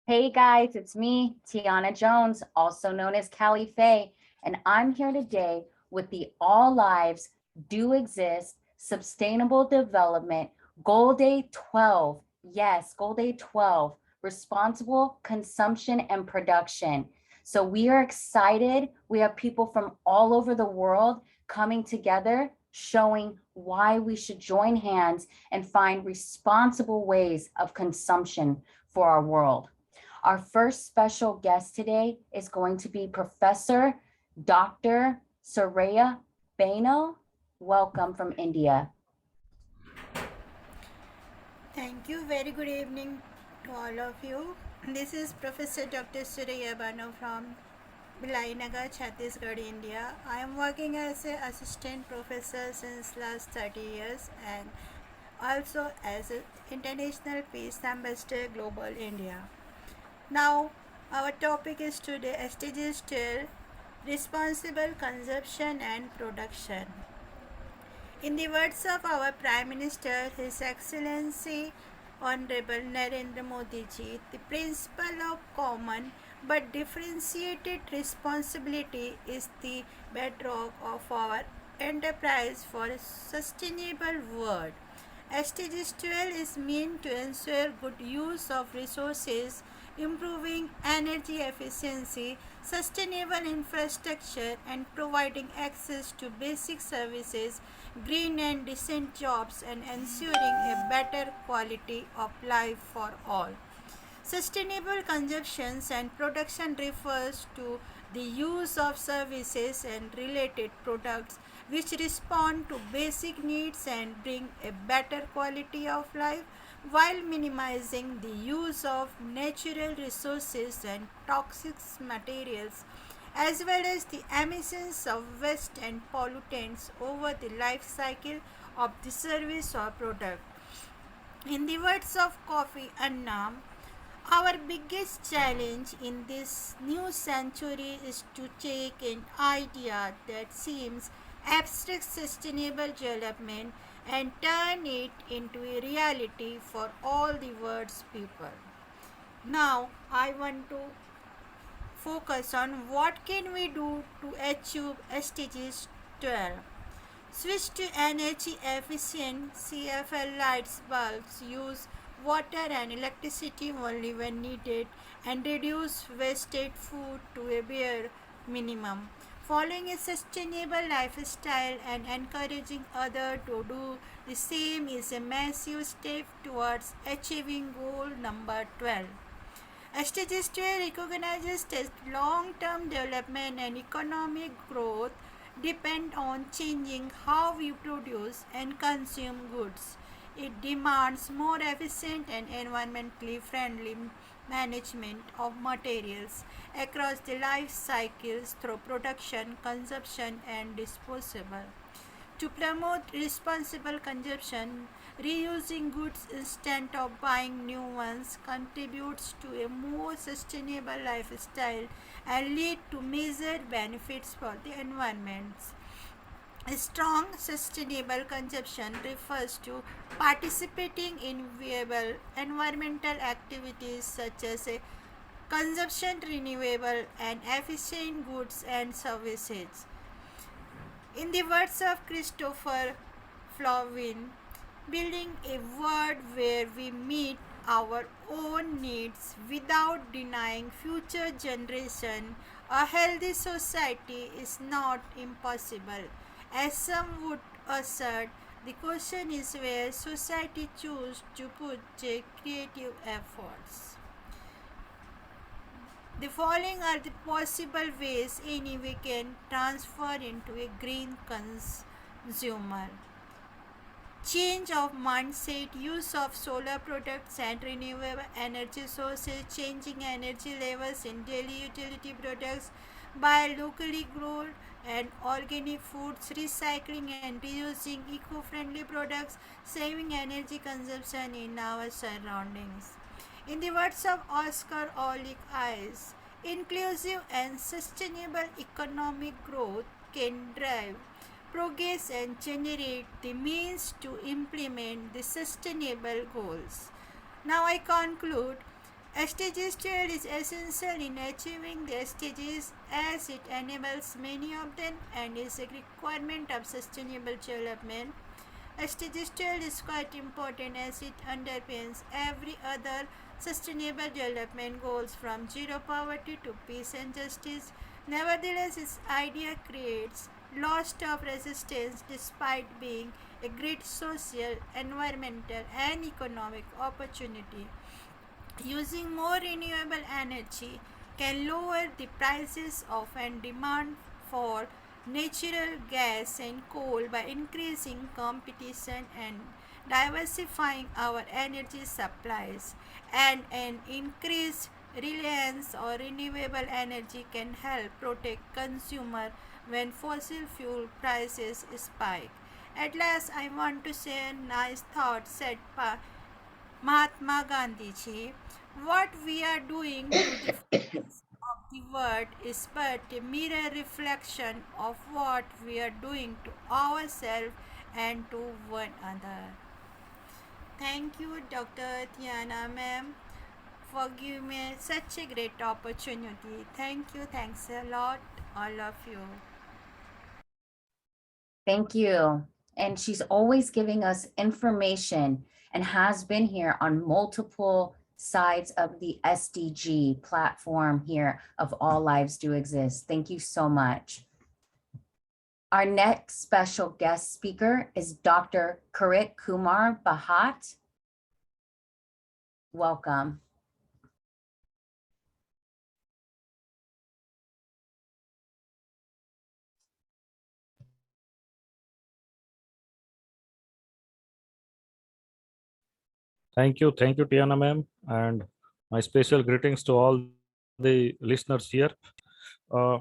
Hey guys, it's me, Tiana Jones, also known as Callie Faye, and I'm here today with the All Lives Do Exist Sustainable Development Goal Day 12. Yes, Goal Day 12, Responsible Consumption and Production. So we are excited. We have people from all over the world coming together, showing why we should join hands and find responsible ways of consumption for our world. Our first special guest today is going to be Professor Dr. Saraya Baino. Welcome from India. Thank you. Very good evening to all of you. This is Professor Dr. Surya Bano from Bilainagar, Chhattisgarh, India. I am working as an assistant professor since last 30 years and also as an international peace ambassador global India. Now, our topic is today SDG still responsible consumption and production. In the words of our Prime Minister, His Excellency Honorable Narendra Modi ji, the principle of common but differentiated responsibility is the bedrock of our enterprise for a sustainable world. SDG 12 is meant to ensure good use of resources, improving energy efficiency, sustainable infrastructure, and providing access to basic services, green and decent jobs, and ensuring a better quality of life for all. Sustainable consumption and production refers to the use of services and related products which respond to basic needs and bring a better quality of life while minimizing the use of natural resources and toxic materials as well as the emissions of waste and pollutants over the life cycle of the service or product. In the words of Kofi Annan, our biggest challenge in this new century is to take an idea that seems abstract sustainable development and turn it into a reality for all the world's people. Now, I want to focus on what can we do to achieve SDGs 12. Switch to energy efficient CFL lights bulbs, use water and electricity only when needed, and reduce wasted food to a bare minimum. Following a sustainable lifestyle and encouraging others to do the same is a massive step towards achieving goal number 12. SDGs recognizes that long-term development and economic growth depend on changing how we produce and consume goods. It demands more efficient and environmentally friendly management of materials across the life cycles through production, consumption, and disposal. To promote responsible consumption, reusing goods instead of buying new ones contributes to a more sustainable lifestyle and lead to measured benefits for the environment. A strong sustainable consumption refers to participating in viable environmental activities such as a consumption renewable and efficient goods and services. In the words of Christopher Flaubin, building a world where we meet our own needs without denying future generation a healthy society is not impossible. As some would assert, the question is where society chooses to put their creative efforts. The following are the possible ways any we can transfer into a green consumer. Change of mindset, use of solar products and renewable energy sources, changing energy levels in daily utility products, buy locally grown and organic foods, recycling and reusing eco-friendly products, saving energy consumption in our surroundings. In the words of Oscar Olick Eyes, inclusive and sustainable economic growth can drive progress and generate the means to implement the sustainable goals. Now I conclude SDGs trade is essential in achieving the SDGs as it enables many of them and is a requirement of sustainable development. SDGs trade is quite important as it underpins every other sustainable development goals from zero poverty to peace and justice. Nevertheless, its idea creates lots of resistance despite being a great social, environmental, and economic opportunity. Using more renewable energy can lower the prices of and demand for natural gas and coal by increasing competition and diversifying our energy supplies, and an increased reliance on renewable energy can help protect consumer when fossil fuel prices spike. At last, I want to say a nice thought said by Mahatma Gandhi ji. What we are doing to the face of the world is but a mirror reflection of what we are doing to ourselves and to one another. Thank you, Dr. Tiana ma'am, for giving me such a great opportunity. Thank you. Thanks a lot, all of you. Thank you. And she's always giving us information and has been here on multiple sides of the SDG platform here of All Lives Do Exist. Thank you so much. Our next special guest speaker is Dr. Karit Kumar Bahat. Welcome. Thank you, Tiana ma'am, and my special greetings to all the listeners here. Uh,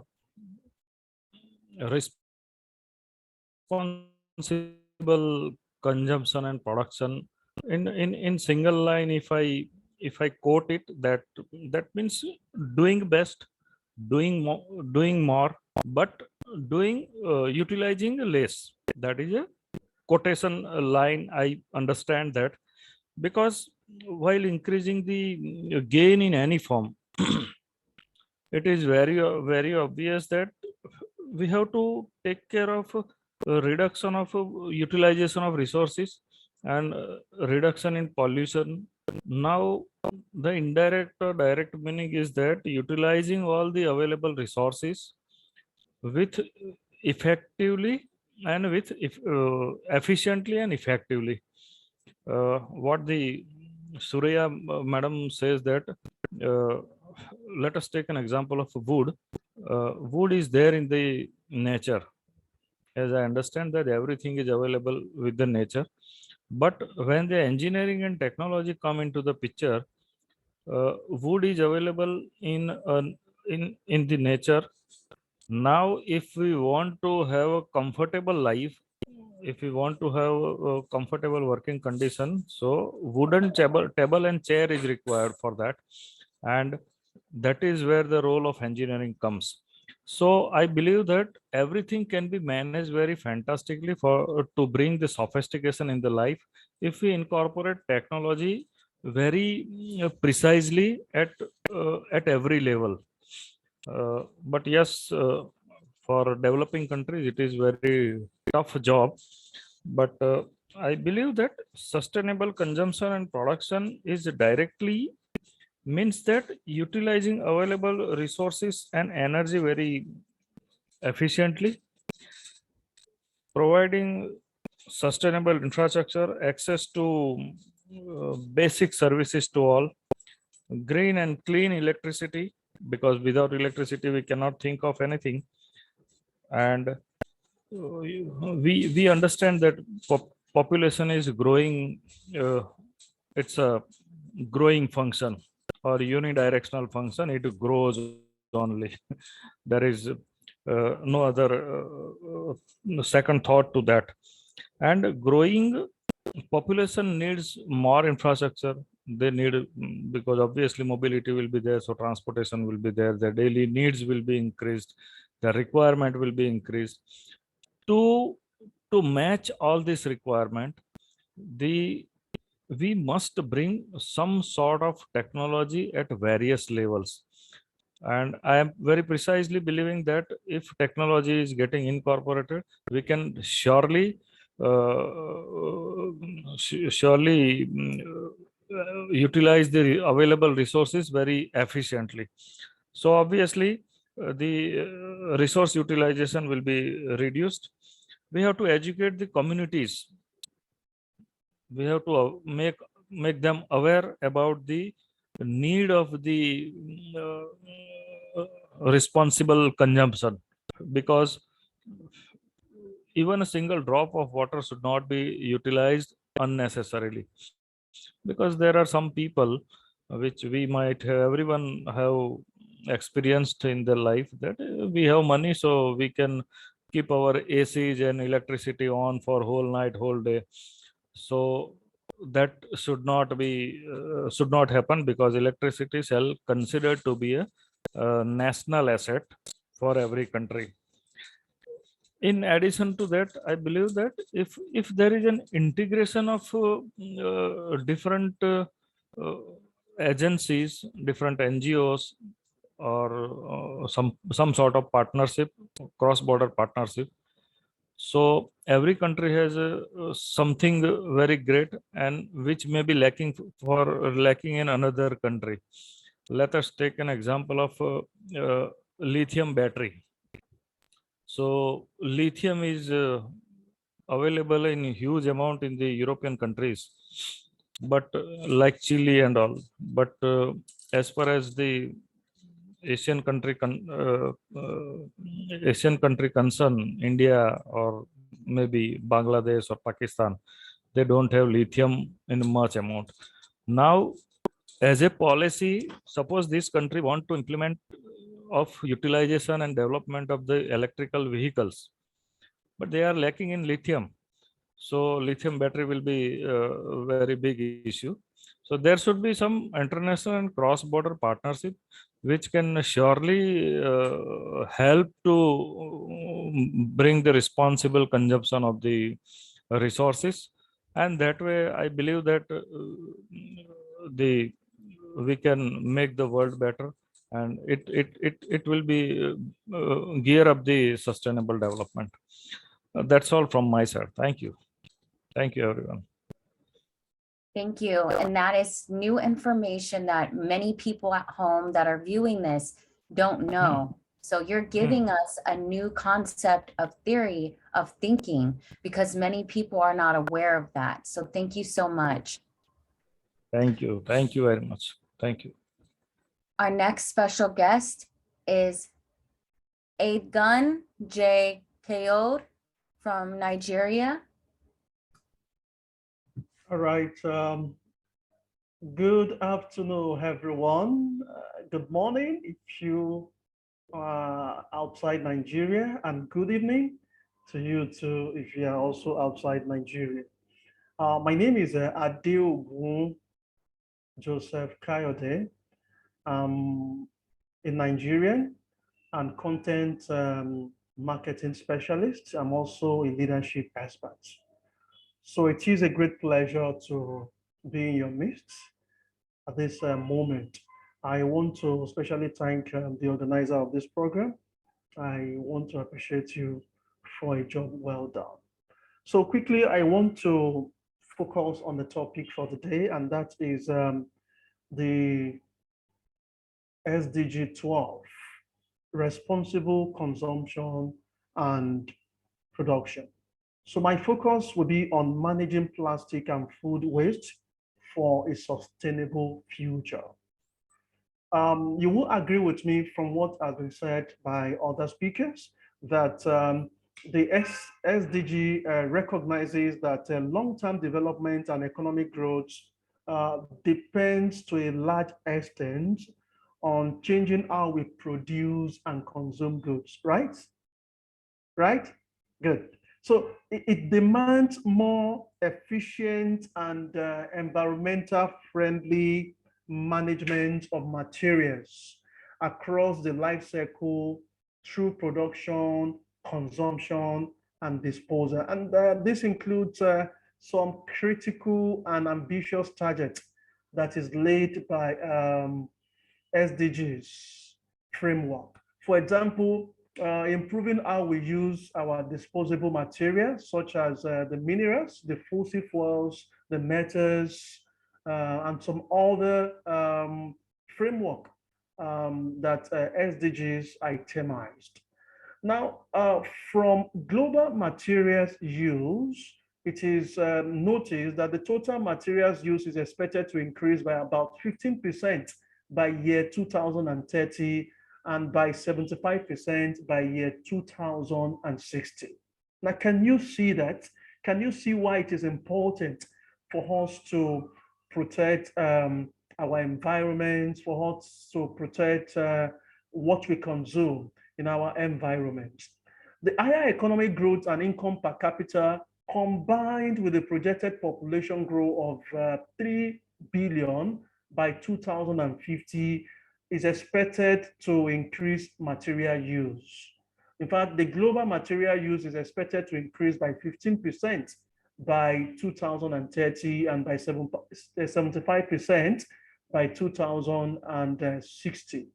Responsible consumption and production. In single line, if I quote it, that means doing best, doing more, but doing utilizing less. That is a quotation line. I understand that, because while increasing the gain in any form, it is very obvious that we have to take care of reduction of utilization of resources and reduction in pollution. Now the indirect or direct meaning is that utilizing all the available resources with effectively and with efficiently and effectively. What the Surya madam says that, uh, let us take an example of wood. Wood is there in the nature, as I understand that everything is available with the nature. But when the engineering and technology come into the picture, wood is available in the nature. Now, if we want to have a comfortable life, if we want to have a comfortable working condition, so wooden table and chair is required for that, and that is where the role of engineering comes. So I believe that everything can be managed very fantastically for to bring the sophistication in the life if we incorporate technology very precisely at every level. But yes, for developing countries, it is very tough job. But I believe that sustainable consumption and production is directly means that utilizing available resources and energy very efficiently, providing sustainable infrastructure, access to basic services to all, green and clean electricity, because without electricity we cannot think of anything. And we understand that population is growing. It's a growing function or unidirectional function. It grows only. There is no other second thought to that. And growing population needs more infrastructure. They need, because obviously mobility will be there, so transportation will be there, the daily needs will be increased, the requirement will be increased. To match all this requirement, the we must bring some sort of technology at various levels. And I am very precisely believing that if technology is getting incorporated, we can surely, surely utilize the available resources very efficiently. So obviously, the resource utilization will be reduced. We have to educate the communities. We have to make them aware about the need of the responsible consumption, because even a single drop of water should not be utilized unnecessarily, because there are some people which we might have, everyone have experienced in their life, that we have money so we can keep our ACs and electricity on for whole night, whole day. So that should not happen, because electricity is considered to be a national asset for every country. In addition to that, I believe that if there is an integration of different uh, agencies, different NGOs, or some sort of partnership, cross border partnership, so every country has something very great and which may be lacking in another country. Let us take an example of lithium battery. So lithium is available in huge amount in the European countries, but like Chile and all. But as far as the Asian country Asian country concern, India or maybe Bangladesh or Pakistan, they don't have lithium in much amount. Now, as a policy, suppose this country want to implement of utilization and development of the electrical vehicles, but they are lacking in lithium. So lithium battery will be a very big issue. So there should be some international and cross-border partnership which can surely help to bring the responsible consumption of the resources. And that way, I believe that the we can make the world better, and it will be gear up the sustainable development. That's all from my side. Thank you. Thank you, everyone. Thank you. And that is new information that many people at home that are viewing this don't know. So you're giving us a new concept of theory of thinking, because many people are not aware of that. So thank you so much. Thank you. Thank you very much. Thank you. Our next special guest is Aidgun J. Kayode from Nigeria. All right. Good afternoon, everyone. Good morning if you are outside Nigeria, and good evening to you too if you are also outside Nigeria. My name is Adeogun Joseph Kayode. I'm a Nigerian and content marketing specialist. I'm also a leadership expert. So it is a great pleasure to be in your midst at this moment. I want to especially thank the organizer of this program. I want to appreciate you for a job well done. So quickly, I want to focus on the topic for today, and that is the SDG 12, responsible consumption and production. So my focus will be on managing plastic and food waste for a sustainable future. You will agree with me from what has been said by other speakers that the SDG recognizes that long-term development and economic growth depends to a large extent on changing how we produce and consume goods, right? Right? Good. So it demands more efficient and environmental friendly management of materials across the life cycle through production, consumption, and disposal. And this includes some critical and ambitious targets that is laid by SDGs framework. For example, improving how we use our disposable materials, such as the minerals, the fossil fuels, the metals, and some other framework that SDGs itemized. Now, from global materials use, it is noticed that the total materials use is expected to increase by about 15% by year 2030 and by 75% by year 2060. Now, can you see that? Can you see why it is important for us to protect our environment, for us to protect what we consume in our environment? The higher economic growth and income per capita combined with the projected population growth of 3 billion by 2050 is expected to increase material use. In fact, the global material use is expected to increase by 15% by 2030 and by 75% by 2060.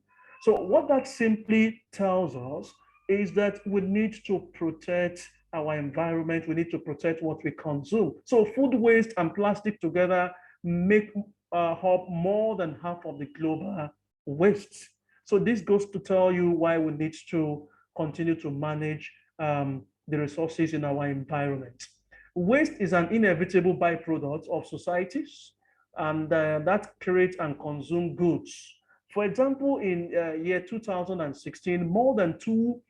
So what that simply tells us is that we need to protect our environment. We need to protect what we consume. So food waste and plastic together make up more than half of the global waste. So this goes to tell you why we need to continue to manage the resources in our environment. Waste is an inevitable byproduct of societies and that create and consume goods. For example, in year 2016, more than 2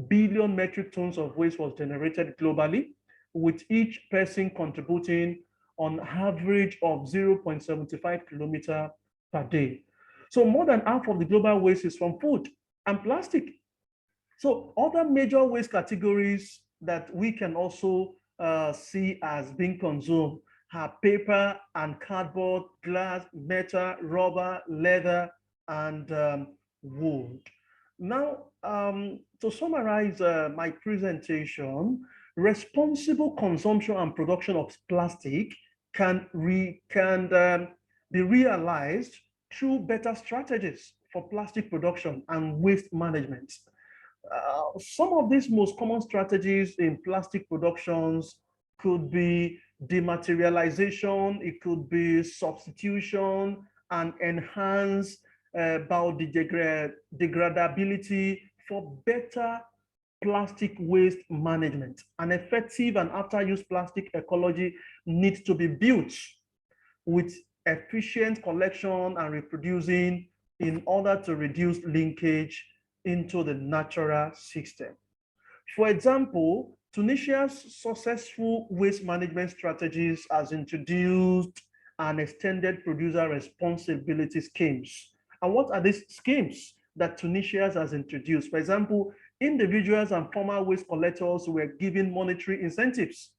billion metric tons of waste was generated globally, with each person contributing on average of 0.75 kilometer per day. So more than half of the global waste is from food and plastic. So other major waste categories that we can also see as being consumed are paper and cardboard, glass, metal, rubber, leather, and wood. Now, to summarize my presentation, responsible consumption and production of plastic can be realized through better strategies for plastic production and waste management. Some of these most common strategies in plastic productions could be dematerialization, it could be substitution and enhance biodegradability for better plastic waste management. An effective and after-use plastic ecology needs to be built with efficient collection and reproducing in order to reduce linkage into the natural system. For example, Tunisia's successful waste management strategies has introduced an extended producer responsibility schemes. And what are these schemes that Tunisia has introduced? For example, individuals and former waste collectors were given monetary incentives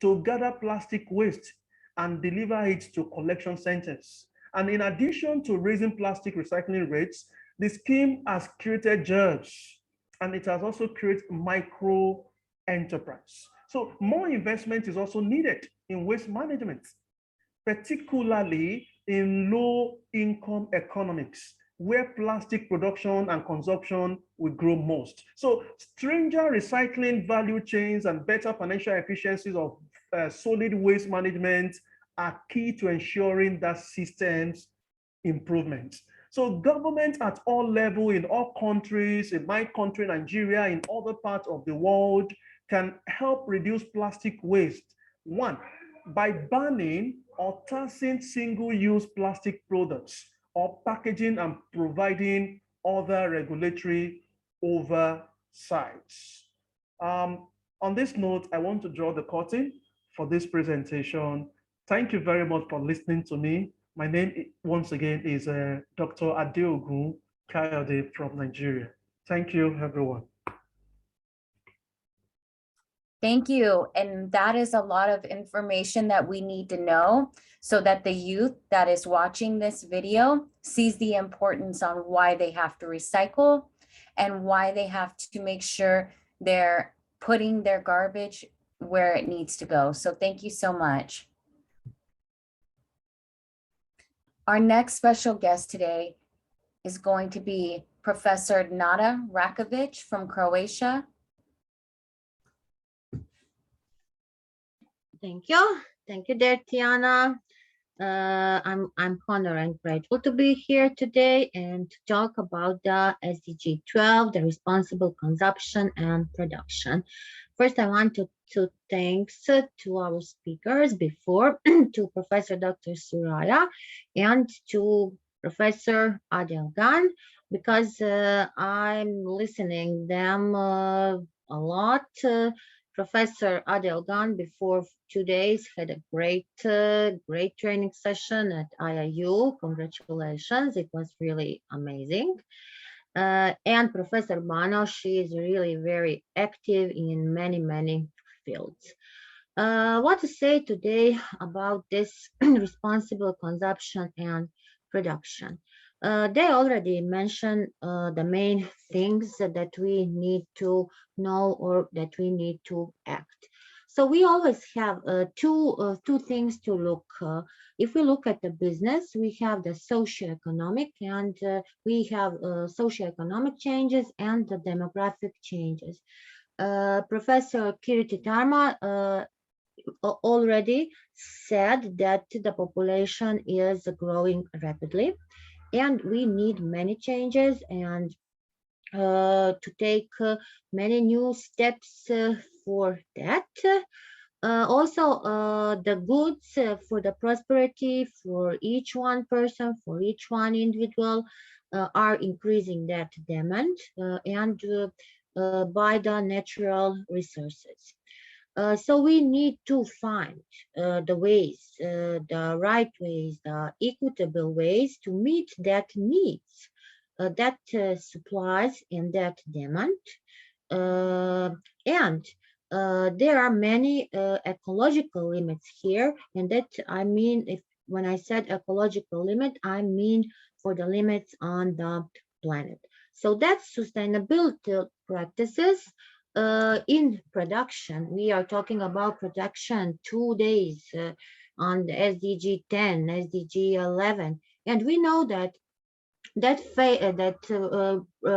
to gather plastic waste and deliver it to collection centers. And in addition to raising plastic recycling rates, the scheme has created jobs and it has also created micro enterprise. So more investment is also needed in waste management, particularly in low income economics, where plastic production and consumption will grow most. So stringent recycling value chains and better financial efficiencies of solid waste management are key to ensuring that systems improvement. So government at all levels in all countries, in my country, Nigeria, in other parts of the world, can help reduce plastic waste. One, by banning or taxing single-use plastic products or packaging and providing other regulatory oversights. On this note, I want to draw the curtain for this presentation. Thank you very much for listening to me. My name, once again, is Dr. Adeogun Kayode from Nigeria. Thank you, everyone. Thank you. And that is a lot of information that we need to know so that the youth that is watching this video sees the importance on why they have to recycle and why they have to make sure they're putting their garbage where it needs to go. So thank you so much. Our next special guest today is going to be Professor Nada Rakovic from Croatia. Thank you, dear Tiana. I'm honored and grateful to be here today and to talk about the SDG 12, the responsible consumption and production. First, I want to thanks to our speakers before, to Professor Dr. Suraya and to Professor Adel Gan, because I'm listening them a lot. Professor Adel Gan before 2 days had a great training session at IIU. Congratulations, it was really amazing. And Professor Bano, she is really very active in many fields. What to say today about this responsible consumption and production? They already mentioned the main things that we need to know or that we need to act. So we always have two things to look. If we look at the business, we have the socioeconomic and we have socioeconomic changes and the demographic changes. Professor Kirti Tarma already said that the population is growing rapidly and we need many changes and to take many new steps for that. Also, the goods for the prosperity for each one person, for each one individual are increasing that demand and by the natural resources. So we need to find the ways, the right ways, the equitable ways to meet that needs, that supplies and that demand. And there are many ecological limits here, and that I mean, if when I said ecological limit, I mean for the limits on the planet. So that's sustainability practices in production. We are talking about production 2 days on the SDG 10, SDG 11, and we know that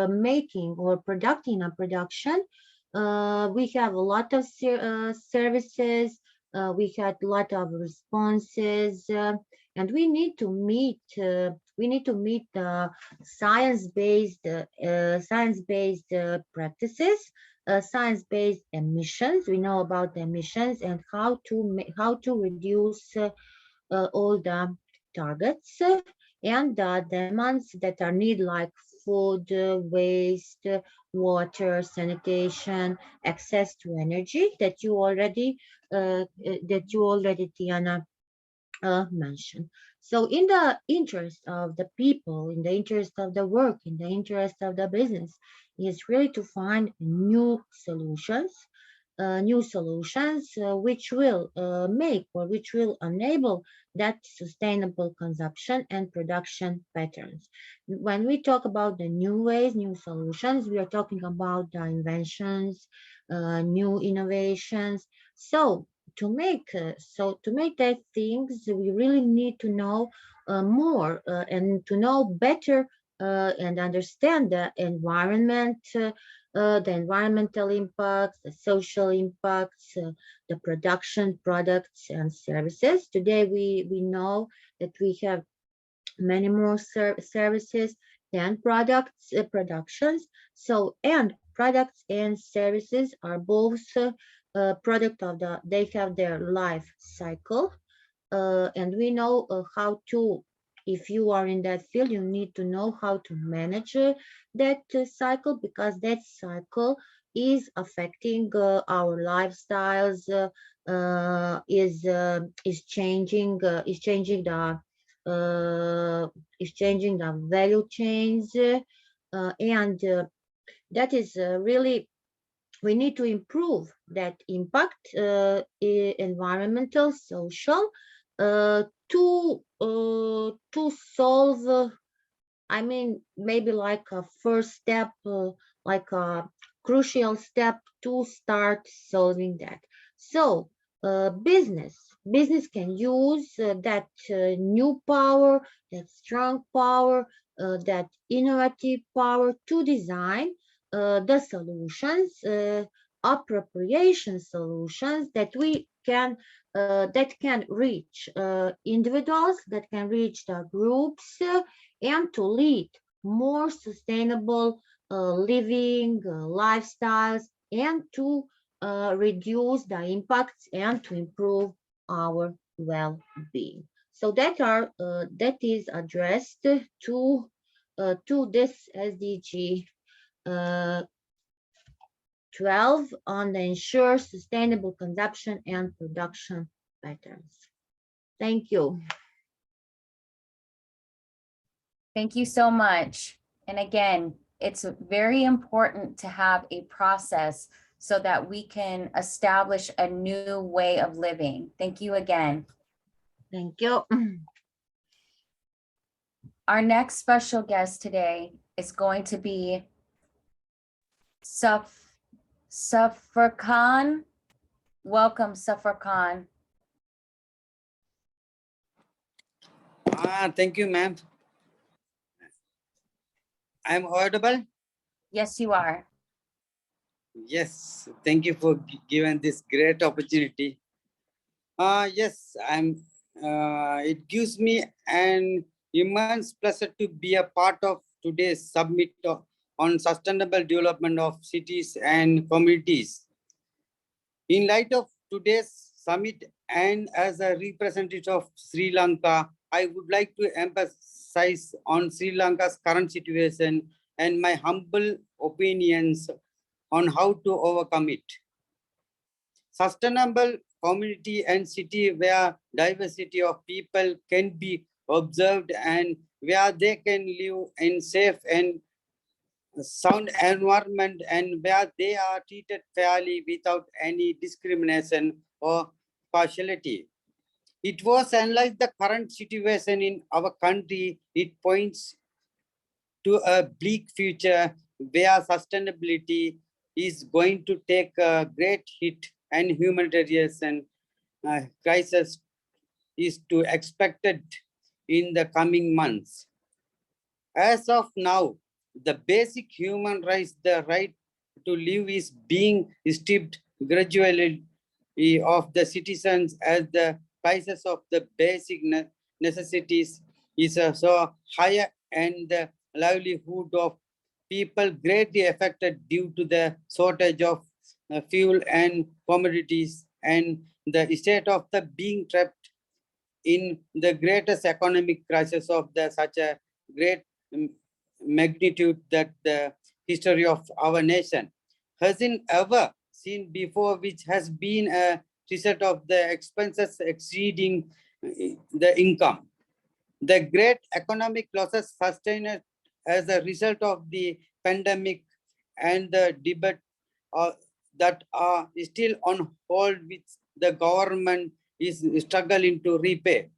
making or producing a production, we have a lot of services, we had a lot of responses, and we need to meet the science-based practices, science-based emissions. We know about the emissions and how to reduce all the targets and the demands that are needed, like food, waste, water, sanitation, access to energy that you already Tiana mentioned. So in the interest of the people, in the interest of the work, in the interest of the business, is really to find new solutions, which will make or which will enable that sustainable consumption and production patterns. When we talk about the new ways, new solutions, we are talking about the inventions, new innovations. So to make that things, we really need to know more and to know better and understand the environment, the environmental impacts, the social impacts, the production products and services. Today we know that we have many more services than productions. So, and products and services are both product of they have their life cycle, and we know how to, if you are in that field, you need to know how to manage that cycle, because that cycle is affecting our lifestyles, is changing the value chains, and that is really, we need to improve that impact, environmental, social, to solve, I mean, maybe like a first step, like a crucial step to start solving that. So business can use that new power, that strong power, that innovative power to design the solutions, appropriation solutions that can reach individuals, that can reach the groups, and to lead more sustainable living lifestyles, and to reduce the impacts and to improve our well-being. So that is addressed to this SDG 12 on the ensure sustainable consumption and production patterns. Thank you. Thank you so much. And again, it's very important to have a process so that we can establish a new way of living. Thank you again. Thank you. Our next special guest today is going to be Safar Khan. Welcome, Safar Khan. Thank you, ma'am. I'm audible? Yes, you are. Yes, thank you for giving this great opportunity. Yes, it gives me an immense pleasure to be a part of today's summit on sustainable development of cities and communities. In light of today's summit and as a representative of Sri Lanka, I would like to emphasize on Sri Lanka's current situation and my humble opinions on how to overcome it. Sustainable community and city where diversity of people can be observed and where they can live in safe and sound environment and where they are treated fairly without any discrimination or partiality. It was unlike the current situation in our country. It points to a bleak future where sustainability is going to take a great hit and humanitarian crisis is to expected in the coming months. As of now, the basic human rights, the right to live, is being stripped gradually of the citizens as the prices of the basic necessities is so higher and the livelihood of people greatly affected due to the shortage of fuel and commodities and the state of the being trapped in the greatest economic crisis of the such a great magnitude that the history of our nation hasn't ever seen before, which has been a result of the expenses exceeding the income. The great economic losses sustained as a result of the pandemic and the debate that are still on hold, which the government is struggling to repay.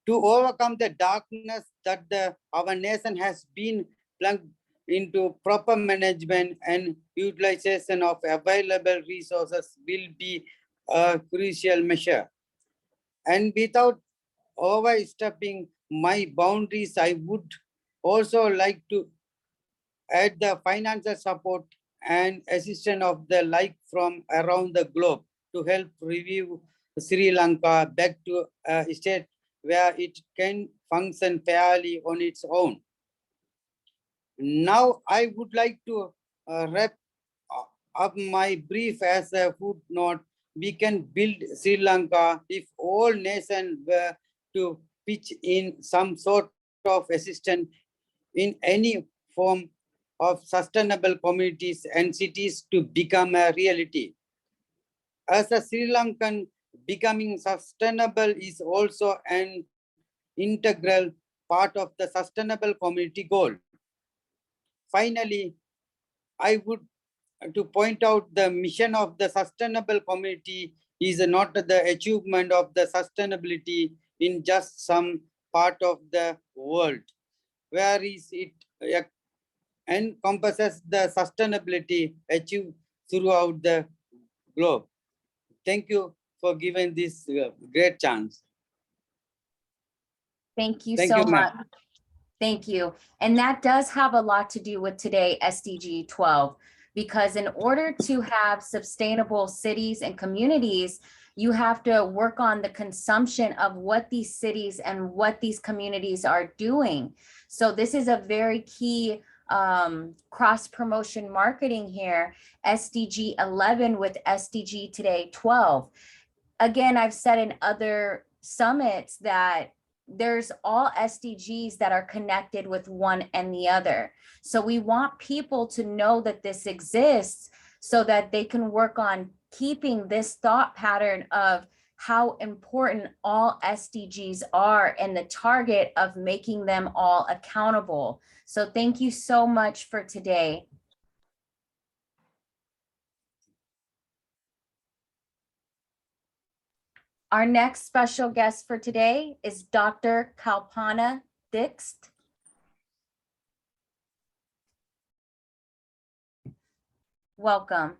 To overcome the darkness that our nation has been plunged into, proper management and utilization of available resources will be a crucial measure. And without overstepping my boundaries, I would also like to add the financial support and assistance of the like from around the globe to help review Sri Lanka back to a state where it can function fairly on its own. Now, I would like to wrap up my brief as a footnote. We can build Sri Lanka if all nations were to pitch in some sort of assistance in any form of sustainable communities and cities to become a reality. As a Sri Lankan, becoming sustainable is also an integral part of the sustainable community goal. Finally, I would to point out the mission of the sustainable community is not the achievement of the sustainability in just some part of the world, where is it encompasses the sustainability achieved throughout the globe. thank you for giving this great chance. Thank you Thank so you, ma'am. much. Thank you. And that does have a lot to do with today, SDG 12, because in order to have sustainable cities and communities, you have to work on the consumption of what these cities and what these communities are doing. So this is a very key cross promotion marketing here, SDG 11 with SDG today 12. Again, I've said in other summits that there's all SDGs that are connected with one and the other. So we want people to know that this exists so that they can work on keeping this thought pattern of how important all SDGs are and the target of making them all accountable. So thank you so much for today. Our next special guest for today is Dr. Kalpana Dikst. Welcome.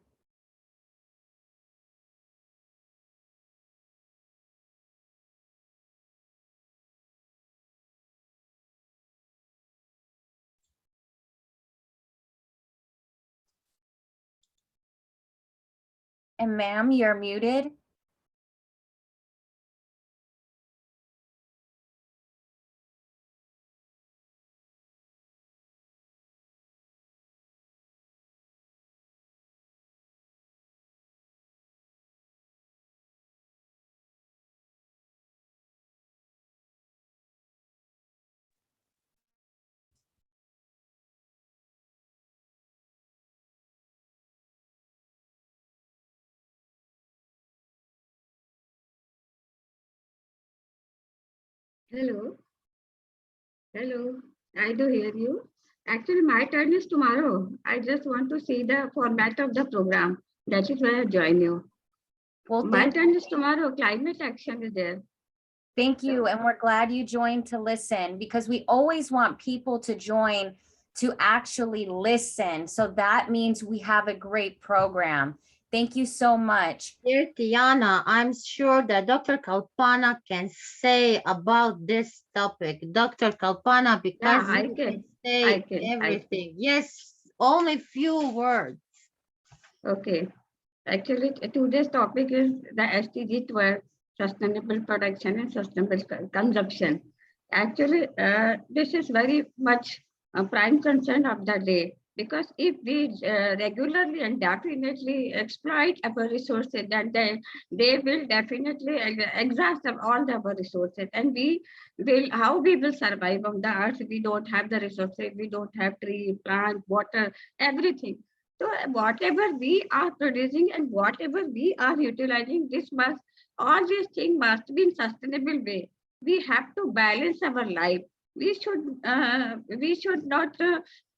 And ma'am, you're muted. Hello. Hello. I do hear you. Actually, my turn is tomorrow. I just want to see the format of the program. That is why I join you. Well, My turn is tomorrow. Climate action is there. thank you. And we're glad you joined to listen because we always want people to join to actually listen. So that means we have a great program. Thank you so much. Dear Tiana, I'm sure that Dr. Kalpana can say about this topic. Dr. Kalpana, because I you can. say I everything. Yes, only few words. Okay. Actually, today's topic is the SDG 12, sustainable production and sustainable consumption. Actually, this is very much a prime concern of the day because if we regularly and definitely exploit our resources, then they will definitely exhaust all the our resources, and we will how we will survive on the earth if we don't have the resources, we don't have tree, plant, water, everything. So whatever we are producing and whatever we are utilizing, this must all these things must be in sustainable way. We have to balance our life. We should not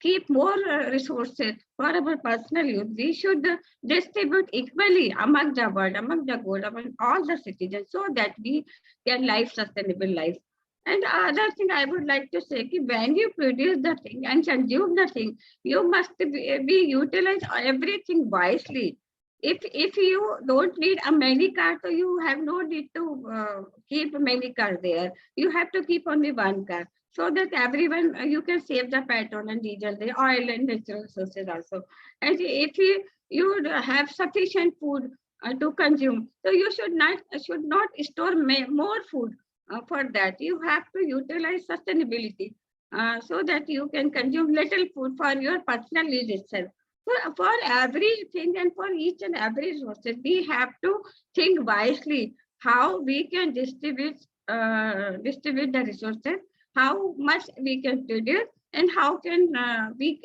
keep more resources for our personal use. We should distribute equally among the world, among the world, among all the citizens, so that we can live sustainable life. And other thing I would like to say, when you produce the thing and consume the thing, you must be utilize everything wisely. If you don't need a many car, so you have no need to keep many cars there. You have to keep only one car so that everyone you can save the petrol and diesel, the oil and natural resources also. And if you have sufficient food to consume, so you should not store more food for that. You have to utilize sustainability so that you can consume little food for your personal use itself. So for everything and for each and every resources, we have to think wisely how we can distribute the resources, how much we can produce, and how we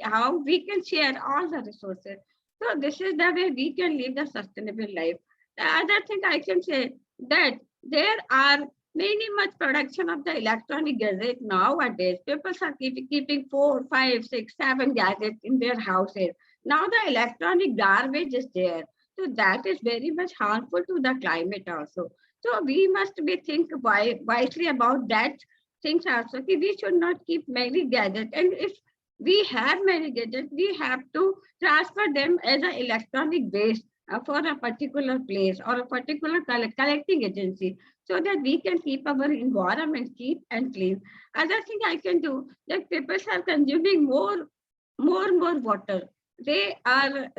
can share all the resources. So this is the way we can live the sustainable life. The other thing I can say that there are many much production of the electronic gadget nowadays. People are keeping 4, 5, 6, 7 gadgets in their houses. Now the electronic garbage is there. So that is very much harmful to the climate also. So we must be think wisely about that things also. We should not keep many gadgets. And if we have many gadgets, we have to transfer them as an electronic waste for a particular place or a particular collecting agency, so that we can keep our environment keep and clean. Other thing I can do, that people are consuming more water. The river,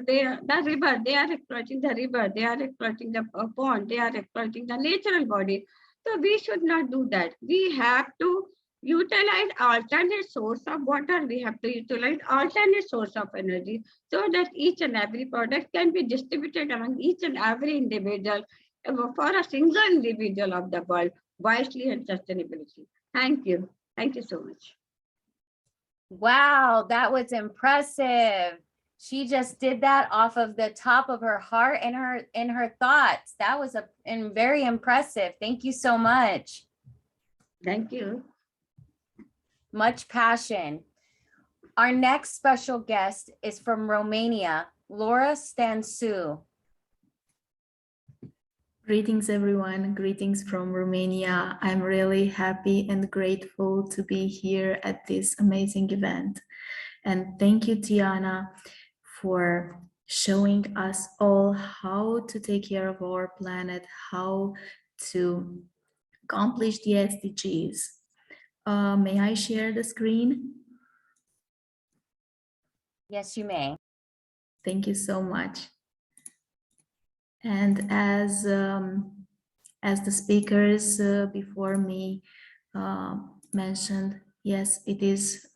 they are exploiting the river, they are exploiting the pond, they are exploiting the natural body. So we should not do that. We have to utilize alternate source of water. We have to utilize alternate source of energy, so that each and every product can be distributed among each and every individual, for a single individual of the world, wisely and sustainability. Thank you. Thank you so much. Wow, that was impressive. She just did that off of the top of her heart and her thoughts. That was very impressive. Thank you so much. Thank you. Much passion. Our next special guest is from Romania, Laura Stansu. Greetings, everyone. Greetings from Romania. I'm really happy and grateful to be here at this amazing event. And thank you, Tiana, for showing us all how to take care of our planet, how to accomplish the SDGs. May I share the screen? Yes, you may. Thank you so much. And as the speakers before me mentioned, yes, it is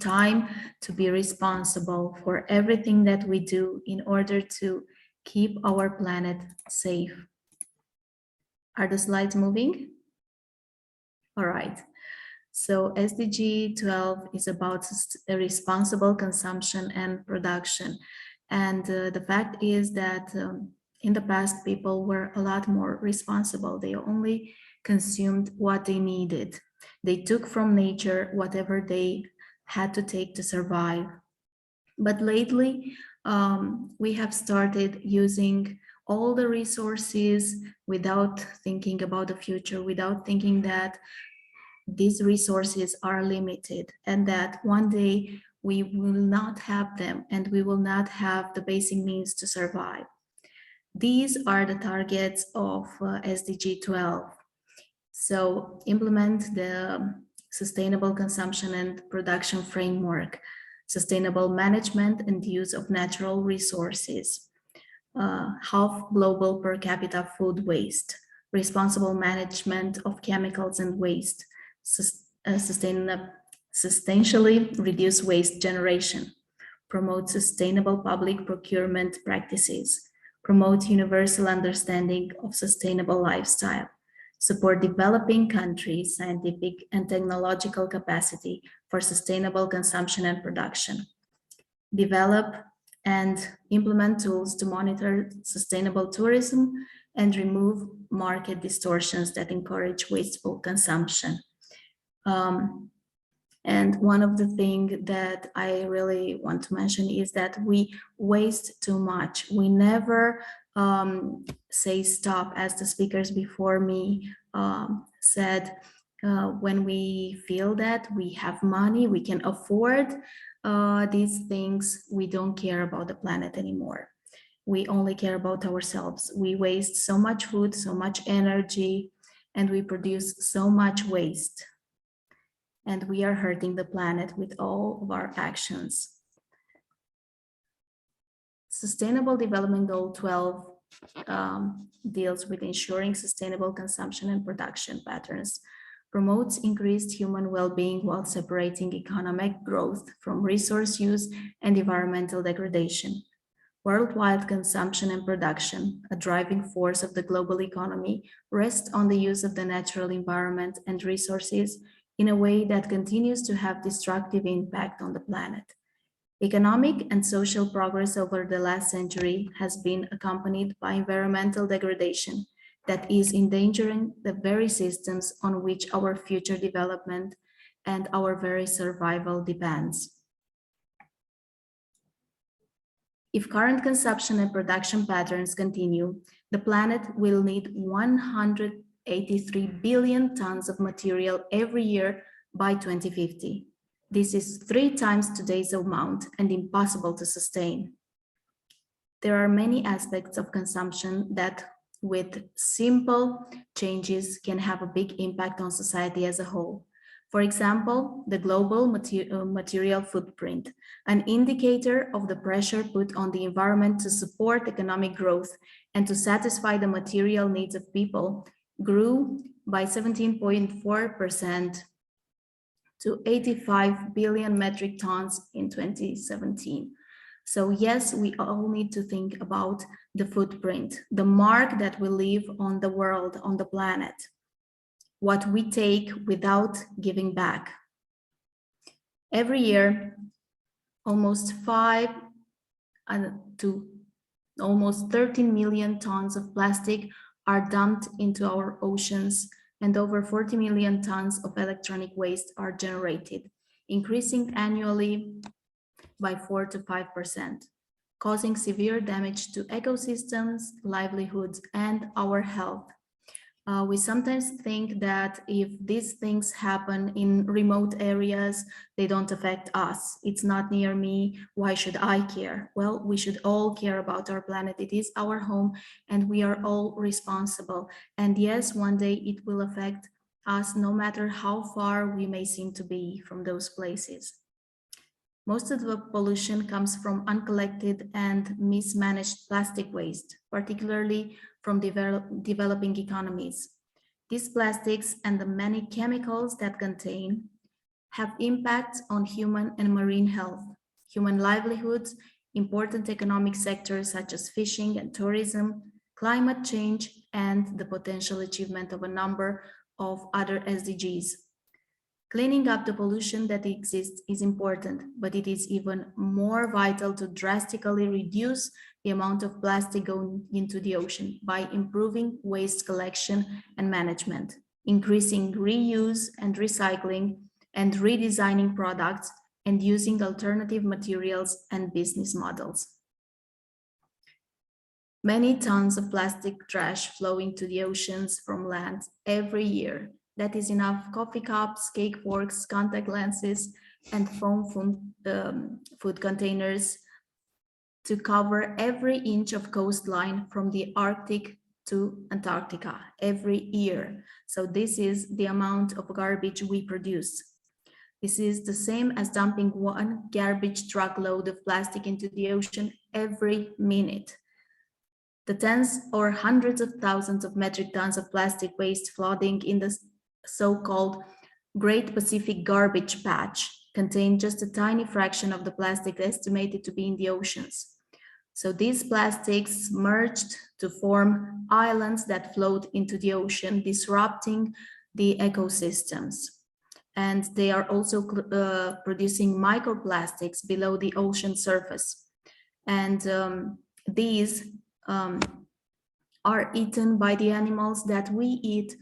time to be responsible for everything that we do in order to keep our planet safe. Are the slides moving? All right. So SDG 12 is about responsible consumption and production. And the fact is that in the past, people were a lot more responsible. They only consumed what they needed. They took from nature whatever they had to take to survive. But lately, we have started using all the resources without thinking about the future, without thinking that these resources are limited and that one day we will not have them and we will not have the basic means to survive. These are the targets of SDG 12. So implement the sustainable consumption and production framework, sustainable management and use of natural resources, half global per capita food waste, responsible management of chemicals and waste, substantially reduce waste generation, promote sustainable public procurement practices, promote universal understanding of sustainable lifestyle, support developing countries' scientific and technological capacity for sustainable consumption and production, develop and implement tools to monitor sustainable tourism and remove market distortions that encourage wasteful consumption. And one of the things that I really want to mention is that we waste too much. We never say stop, as the speakers before me said. When we feel that we have money, we can afford these things, we don't care about the planet anymore. We only care about ourselves. We waste so much food, so much energy, and we produce so much waste. And we are hurting the planet with all of our actions. Sustainable Development Goal 12 deals with ensuring sustainable consumption and production patterns, promotes increased human well-being while separating economic growth from resource use and environmental degradation. Worldwide consumption and production, a driving force of the global economy, rest on the use of the natural environment and resources in a way that continues to have destructive impact on the planet. Economic and social progress over the last century has been accompanied by environmental degradation that is endangering the very systems on which our future development and our very survival depends. If current consumption and production patterns continue, the planet will need 183 billion tons of material every year by 2050. This is 3 times today's amount and impossible to sustain. There are many aspects of consumption that with simple changes can have a big impact on society as a whole. For example, the global material footprint, an indicator of the pressure put on the environment to support economic growth and to satisfy the material needs of people, grew by 17.4% to 85 billion metric tons in 2017. So yes, we all need to think about the footprint, the mark that we leave on the world, on the planet, what we take without giving back. Every year, almost 5 to almost 13 million tons of plastic are dumped into our oceans, and over 40 million tons of electronic waste are generated, increasing annually by 4 to 5%, causing severe damage to ecosystems, livelihoods, and our health. We sometimes think that if these things happen in remote areas, they don't affect us. It's not near me. Why should I care? Well, we should all care about our planet. It is our home and we are all responsible. And yes, one day it will affect us no matter how far we may seem to be from those places. Most of the pollution comes from uncollected and mismanaged plastic waste, particularly from developing economies. These plastics and the many chemicals that contain have impacts on human and marine health, human livelihoods, important economic sectors such as fishing and tourism, climate change, and the potential achievement of a number of other SDGs. Cleaning up the pollution that exists is important, but it is even more vital to drastically reduce the amount of plastic going into the ocean by improving waste collection and management, increasing reuse and recycling, and redesigning products, and using alternative materials and business models. Many tons of plastic trash flow into the oceans from land every year. That is enough coffee cups, cake forks, contact lenses, and food containers to cover every inch of coastline from the Arctic to Antarctica every year. So this is the amount of garbage we produce. This is the same as dumping one garbage truckload of plastic into the ocean every minute. The tens or hundreds of thousands of metric tons of plastic waste flooding in the so-called Great Pacific Garbage Patch contain just a tiny fraction of the plastic estimated to be in the oceans. So these plastics merged to form islands that float into the ocean, disrupting the ecosystems. And they are also producing microplastics below the ocean surface. And these are eaten by the animals that we eat,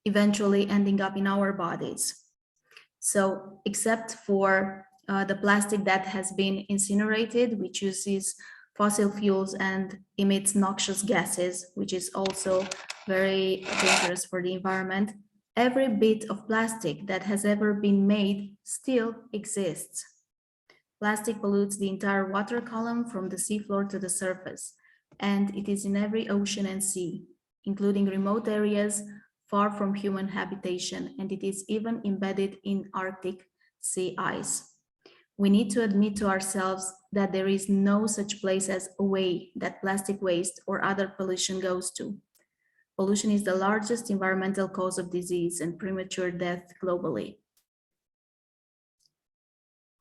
eventually ending up in our bodies. So except for the plastic that has been incinerated, which uses fossil fuels and emits noxious gases, which is also very dangerous for the environment, every bit of plastic that has ever been made still exists. Plastic pollutes the entire water column from the seafloor to the surface, and it is in every ocean and sea, including remote areas far from human habitation, and it is even embedded in Arctic sea ice. We need to admit to ourselves that there is no such place as a way that plastic waste or other pollution goes to. Pollution is the largest environmental cause of disease and premature death globally.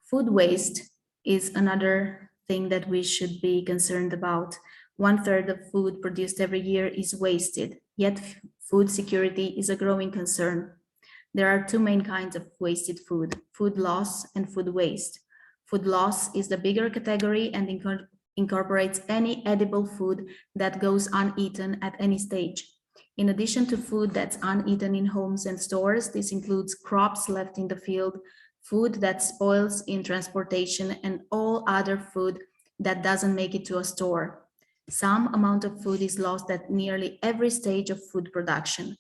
Food waste is another thing that we should be concerned about. 1/3 of food produced every year is wasted, yet food security is a growing concern. There are two main kinds of wasted food: food loss and food waste. Food loss is the bigger category and incorporates any edible food that goes uneaten at any stage. In addition to food that's uneaten in homes and stores, this includes crops left in the field, food that spoils in transportation, and all other food that doesn't make it to a store. Some amount of food is lost at nearly every stage of food production.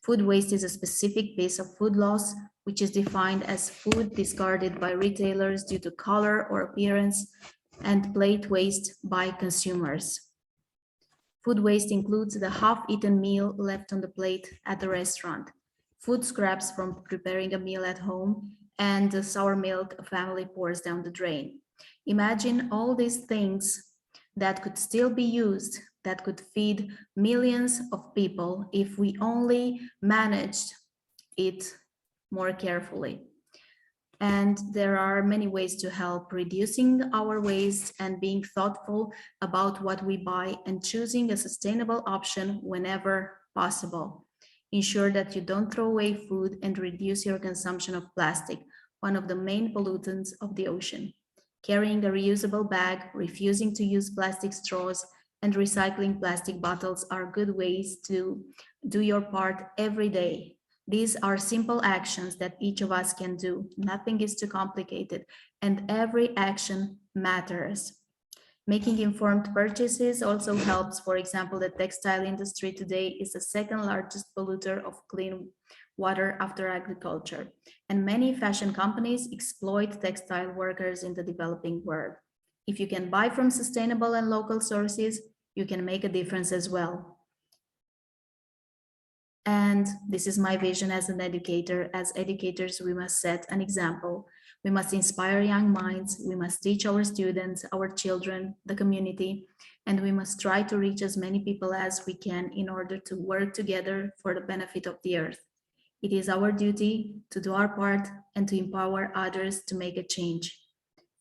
Food waste is a specific piece of food loss, which is defined as food discarded by retailers due to color or appearance, and plate waste by consumers. Food waste includes the half-eaten meal left on the plate at the restaurant, food scraps from preparing a meal at home, and the sour milk a family pours down the drain. Imagine all these things that could still be used, that could feed millions of people if we only managed it more carefully. And there are many ways to help reducing our waste and being thoughtful about what we buy and choosing a sustainable option whenever possible. Ensure that you don't throw away food and reduce your consumption of plastic, one of the main pollutants of the ocean. Carrying a reusable bag, refusing to use plastic straws, and recycling plastic bottles are good ways to do your part every day. These are simple actions that each of us can do. Nothing is too complicated, and every action matters. Making informed purchases also helps. For example, the textile industry today is the second largest polluter of clean water after agriculture, and many fashion companies exploit textile workers in the developing world. If you can buy from sustainable and local sources, you can make a difference as well. And this is my vision as an educator. As educators, we must set an example. We must inspire young minds. We must teach our students, our children, the community, and we must try to reach as many people as we can in order to work together for the benefit of the earth. It is our duty to do our part and to empower others to make a change.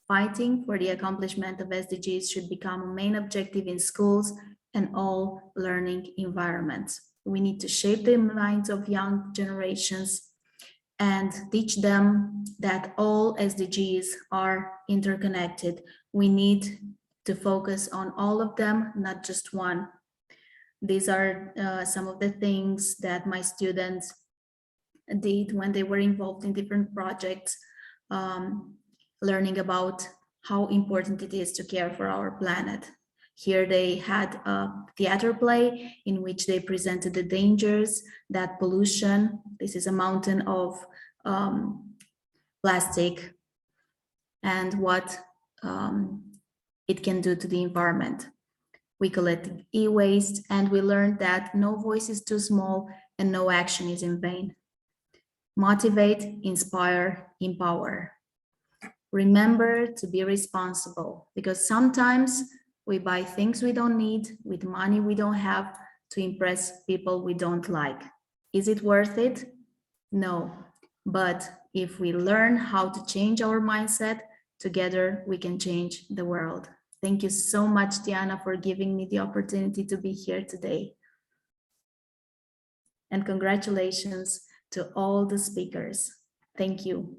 Fighting for the accomplishment of SDGs should become a main objective in schools and all learning environments. We need to shape the minds of young generations and teach them that all SDGs are interconnected. We need to focus on all of them, not just one. These are some of the things that my students did when they were involved in different projects, learning about how important it is to care for our planet. Here they had a theater play in which they presented the dangers that pollution, this is a mountain of plastic, and what it can do to the environment. We collected e-waste and we learned that no voice is too small and no action is in vain. Motivate, inspire, empower. Remember to be responsible, because sometimes we buy things we don't need with money we don't have to impress people we don't like. Is it worth it? No. But if we learn how to change our mindset, together we can change the world. Thank you so much, Diana, for giving me the opportunity to be here today. And congratulations to all the speakers. Thank you.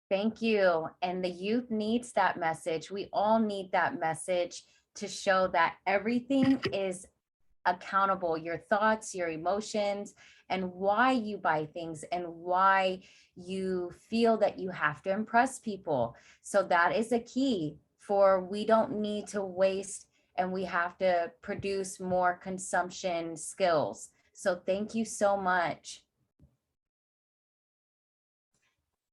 Thank you. And the youth needs that message. We all need that message to show that everything is accountable, your thoughts, your emotions, and why you buy things and why you feel that you have to impress people. So that is a key for we don't need to waste and we have to produce more consumption skills. So thank you so much.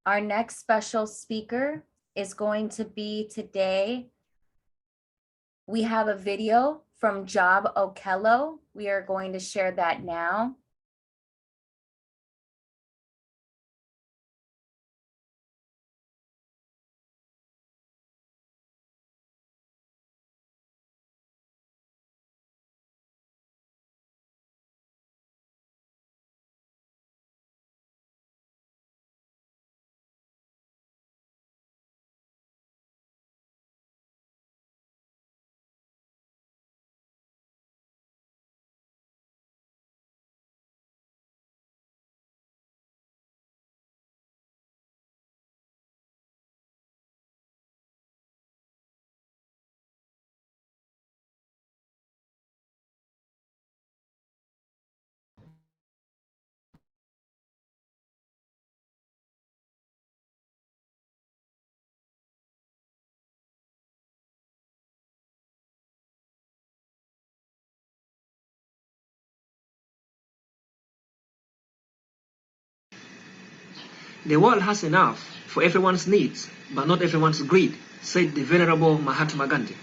Our next special speaker is going to be today. We have a video from Job Okello. We are going to share that now. The world has enough for everyone's needs, but not everyone's greed, said the venerable Mahatma Gandhi.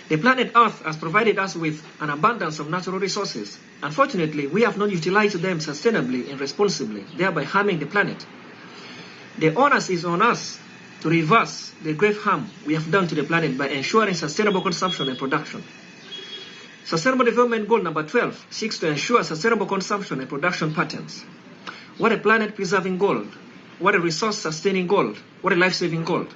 The planet Earth has provided us with an abundance of natural resources. Unfortunately, we have not utilized them sustainably and responsibly, thereby harming the planet. The onus is on us to reverse the grave harm we have done to the planet by ensuring sustainable consumption and production. Sustainable Development Goal number 12 seeks to ensure sustainable consumption and production patterns. What a planet-preserving goal, what a resource-sustaining goal, what a life-saving goal.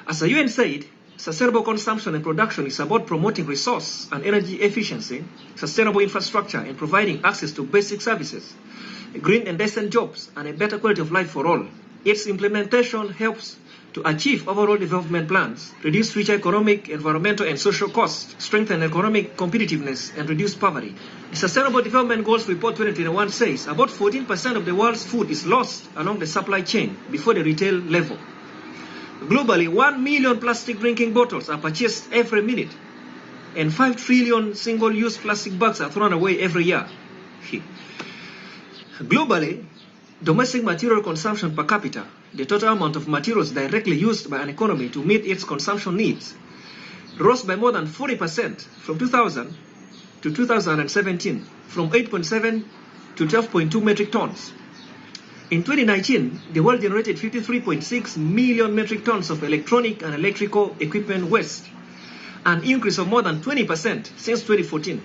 As the UN said, sustainable consumption and production is about promoting resource and energy efficiency, sustainable infrastructure, and providing access to basic services, green and decent jobs, and a better quality of life for all. Its implementation helps to achieve overall development plans, reduce future economic, environmental, and social costs, strengthen economic competitiveness, and reduce poverty. The Sustainable Development Goals Report 2021 says about 14% of the world's food is lost along the supply chain before the retail level. Globally, 1 million plastic drinking bottles are purchased every minute, and 5 trillion single-use plastic bags are thrown away every year. Globally, domestic material consumption per capita, the total amount of materials directly used by an economy to meet its consumption needs, rose by more than 40% from 2000 to 2017, from 8.7 to 12.2 metric tons. In 2019, the world generated 53.6 million metric tons of electronic and electrical equipment waste, an increase of more than 20% since 2014.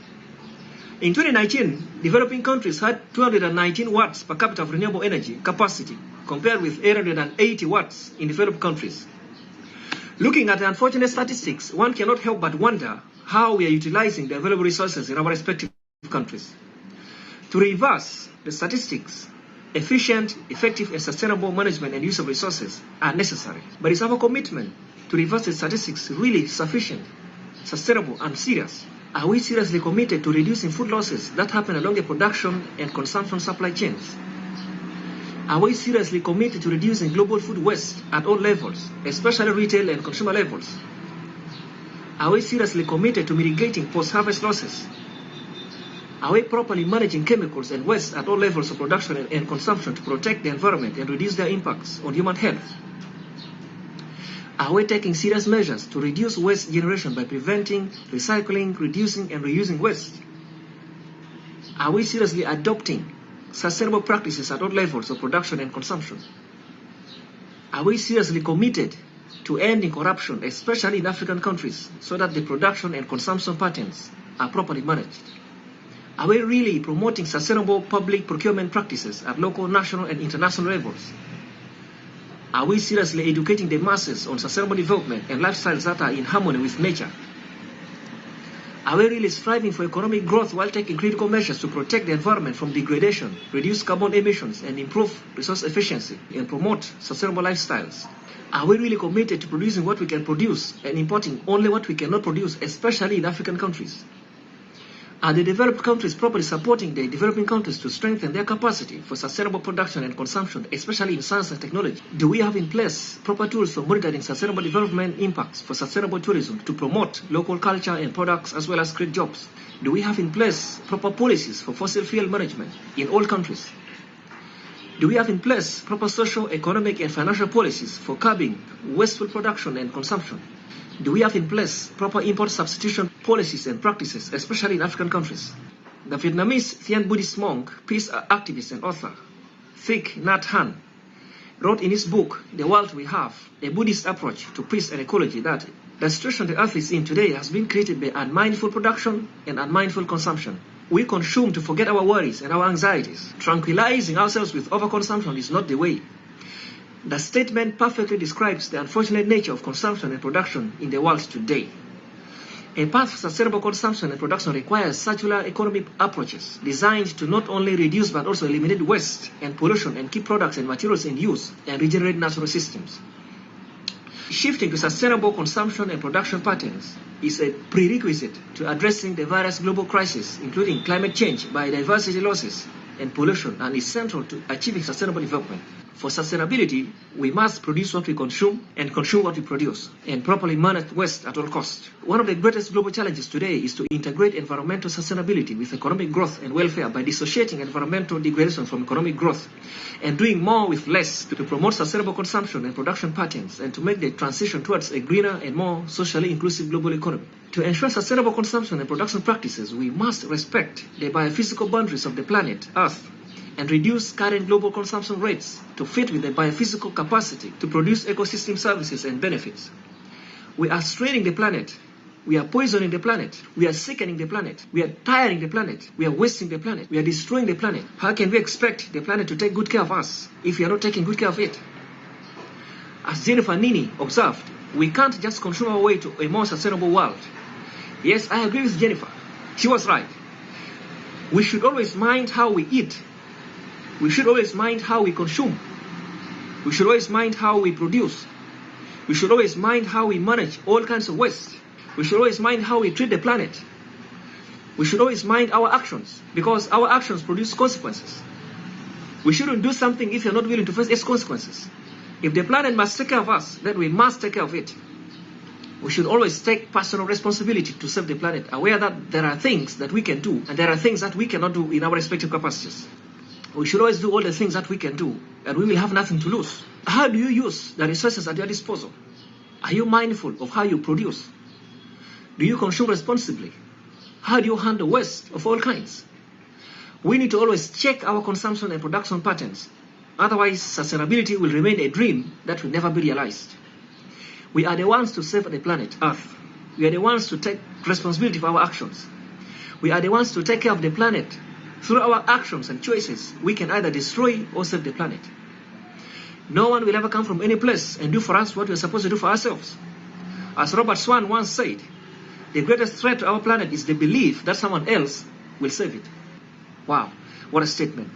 In 2019, developing countries had 219 watts per capita of renewable energy capacity, compared with 880 watts in developed countries. Looking at the unfortunate statistics, one cannot help but wonder how we are utilizing the available resources in our respective countries. To reverse the statistics, efficient, effective, and sustainable management and use of resources are necessary. But is our commitment to reverse the statistics really sufficient, sustainable, and serious? Are we seriously committed to reducing food losses that happen along the production and consumption supply chains? Are we seriously committed to reducing global food waste at all levels, especially retail and consumer levels? Are we seriously committed to mitigating post-harvest losses? Are we properly managing chemicals and waste at all levels of production and consumption to protect the environment and reduce their impacts on human health? Are we taking serious measures to reduce waste generation by preventing, recycling, reducing, and reusing waste? Are we seriously adopting sustainable practices at all levels of production and consumption? Are we seriously committed to ending corruption, especially in African countries, so that the production and consumption patterns are properly managed? Are we really promoting sustainable public procurement practices at local, national, and international levels? Are we seriously educating the masses on sustainable development and lifestyles that are in harmony with nature? Are we really striving for economic growth while taking critical measures to protect the environment from degradation, reduce carbon emissions, and improve resource efficiency and promote sustainable lifestyles? Are we really committed to producing what we can produce and importing only what we cannot produce, especially in African countries? Are the developed countries properly supporting the developing countries to strengthen their capacity for sustainable production and consumption, especially in science and technology? Do we have in place proper tools for monitoring sustainable development impacts for sustainable tourism to promote local culture and products as well as create jobs? Do we have in place proper policies for fossil fuel management in all countries? Do we have in place proper social, economic, and financial policies for curbing wasteful production and consumption? Do we have in place proper import substitution policies and practices, especially in African countries? The Vietnamese Thian Buddhist monk, peace activist, and author Thich Nhat Hanh wrote in his book, The World We Have, a Buddhist approach to peace and ecology, that the situation the earth is in today has been created by unmindful production and unmindful consumption. We consume to forget our worries and our anxieties. Tranquilizing ourselves with overconsumption is not the way. The statement perfectly describes the unfortunate nature of consumption and production in the world today. A path for sustainable consumption and production requires circular economic approaches designed to not only reduce but also eliminate waste and pollution and keep products and materials in use and regenerate natural systems. Shifting to sustainable consumption and production patterns is a prerequisite to addressing the various global crises, including climate change, biodiversity losses, and pollution and is central to achieving sustainable development. For sustainability, we must produce what we consume and consume what we produce and properly manage waste at all costs. One of the greatest global challenges today is to integrate environmental sustainability with economic growth and welfare by dissociating environmental degradation from economic growth and doing more with less to promote sustainable consumption and production patterns and to make the transition towards a greener and more socially inclusive global economy. To ensure sustainable consumption and production practices, we must respect the biophysical boundaries of the planet, Earth, and reduce current global consumption rates to fit with the biophysical capacity to produce ecosystem services and benefits. We are straining the planet. We are poisoning the planet. We are sickening the planet. We are tiring the planet. We are wasting the planet. We are destroying the planet. How can we expect the planet to take good care of us if we are not taking good care of it? As Jennifer Nini observed, we can't just consume our way to a more sustainable world. Yes, I agree with Jennifer. She was right. We should always mind how we eat. We should always mind how we consume. We should always mind how we produce. We should always mind how we manage all kinds of waste. We should always mind how we treat the planet. We should always mind our actions because our actions produce consequences. We shouldn't do something if you're not willing to face its consequences. If the planet must take care of us, then we must take care of it. We should always take personal responsibility to save the planet, aware that there are things that we can do and there are things that we cannot do in our respective capacities. We should always do all the things that we can do, and we will have nothing to lose. How do you use the resources at your disposal? Are you mindful of how you produce? Do you consume responsibly? How do you handle waste of all kinds? We need to always check our consumption and production patterns. Otherwise, sustainability will remain a dream that will never be realized. We are the ones to save the planet, Earth. We are the ones to take responsibility for our actions. We are the ones to take care of the planet. Through our actions and choices, we can either destroy or save the planet. No one will ever come from any place and do for us what we are supposed to do for ourselves. As Robert Swan once said, the greatest threat to our planet is the belief that someone else will save it. Wow, what a statement.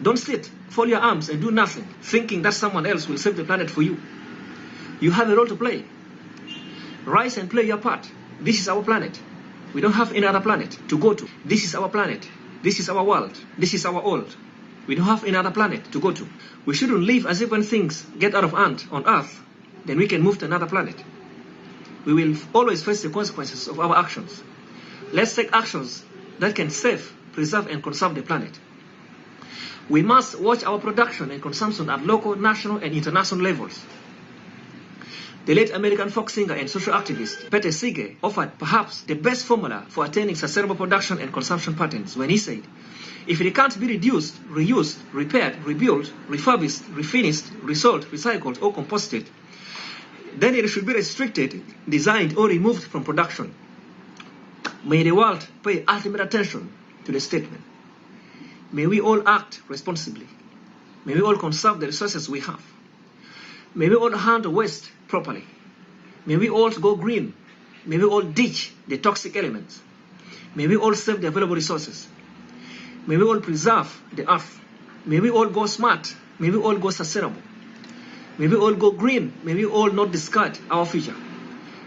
Don't sit, fold your arms and do nothing, thinking that someone else will save the planet for you. You have a role to play. Rise and play your part. This is our planet. We don't have any other planet to go to. This is our planet. This is our world. This is our world. We don't have any other planet to go to. We shouldn't live as if when things get out of hand on Earth, then we can move to another planet. We will always face the consequences of our actions. Let's take actions that can save, preserve, and conserve the planet. We must watch our production and consumption at local, national, and international levels. The late American folk singer and social activist Pete Seeger offered perhaps the best formula for attaining sustainable production and consumption patterns when he said, if it can't be reduced, reused, repaired, rebuilt, refurbished, refinished, resold, recycled, or composted, then it should be restricted, designed, or removed from production. May the world pay ultimate attention to the statement. May we all act responsibly. May we all conserve the resources we have. May we all handle waste properly. May we all go green. May we all ditch the toxic elements. May we all save the available resources. May we all preserve the earth. May we all go smart. May we all go sustainable. May we all go green. May we all not discard our future.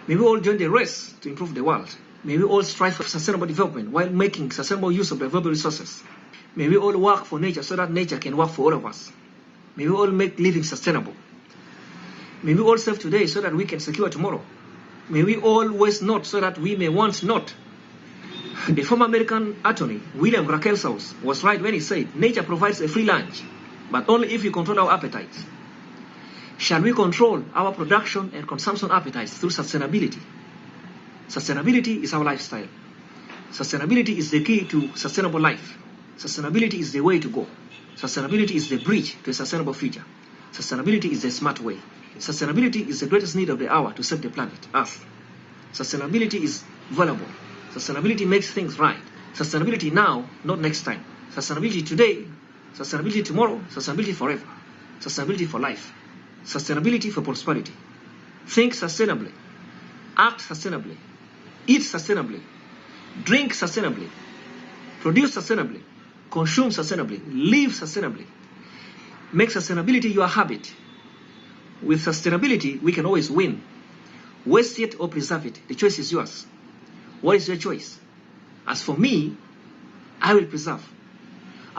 May we all join the race to improve the world. May we all strive for sustainable development while making sustainable use of the available resources. May we all work for nature so that nature can work for all of us. May we all make living sustainable. May we all save today so that we can secure tomorrow. May we all waste not so that we may want not. The former American attorney, William Rackelshaus, was right when he said, nature provides a free lunch, but only if we control our appetites. Shall we control our production and consumption appetites through sustainability? Sustainability is our lifestyle. Sustainability is the key to sustainable life. Sustainability is the way to go. Sustainability is the bridge to a sustainable future. Sustainability is the smart way. Sustainability is the greatest need of the hour to save the planet, Earth. Sustainability is valuable. Sustainability makes things right. Sustainability now, not next time. Sustainability today, sustainability tomorrow, sustainability forever. Sustainability for life. Sustainability for prosperity. Think sustainably. Act sustainably. Eat sustainably. Drink sustainably. Produce sustainably. Consume sustainably. Live sustainably. Make sustainability your habit. With sustainability, we can always win. Waste it or preserve it. The choice is yours. What is your choice? As for me, I will preserve.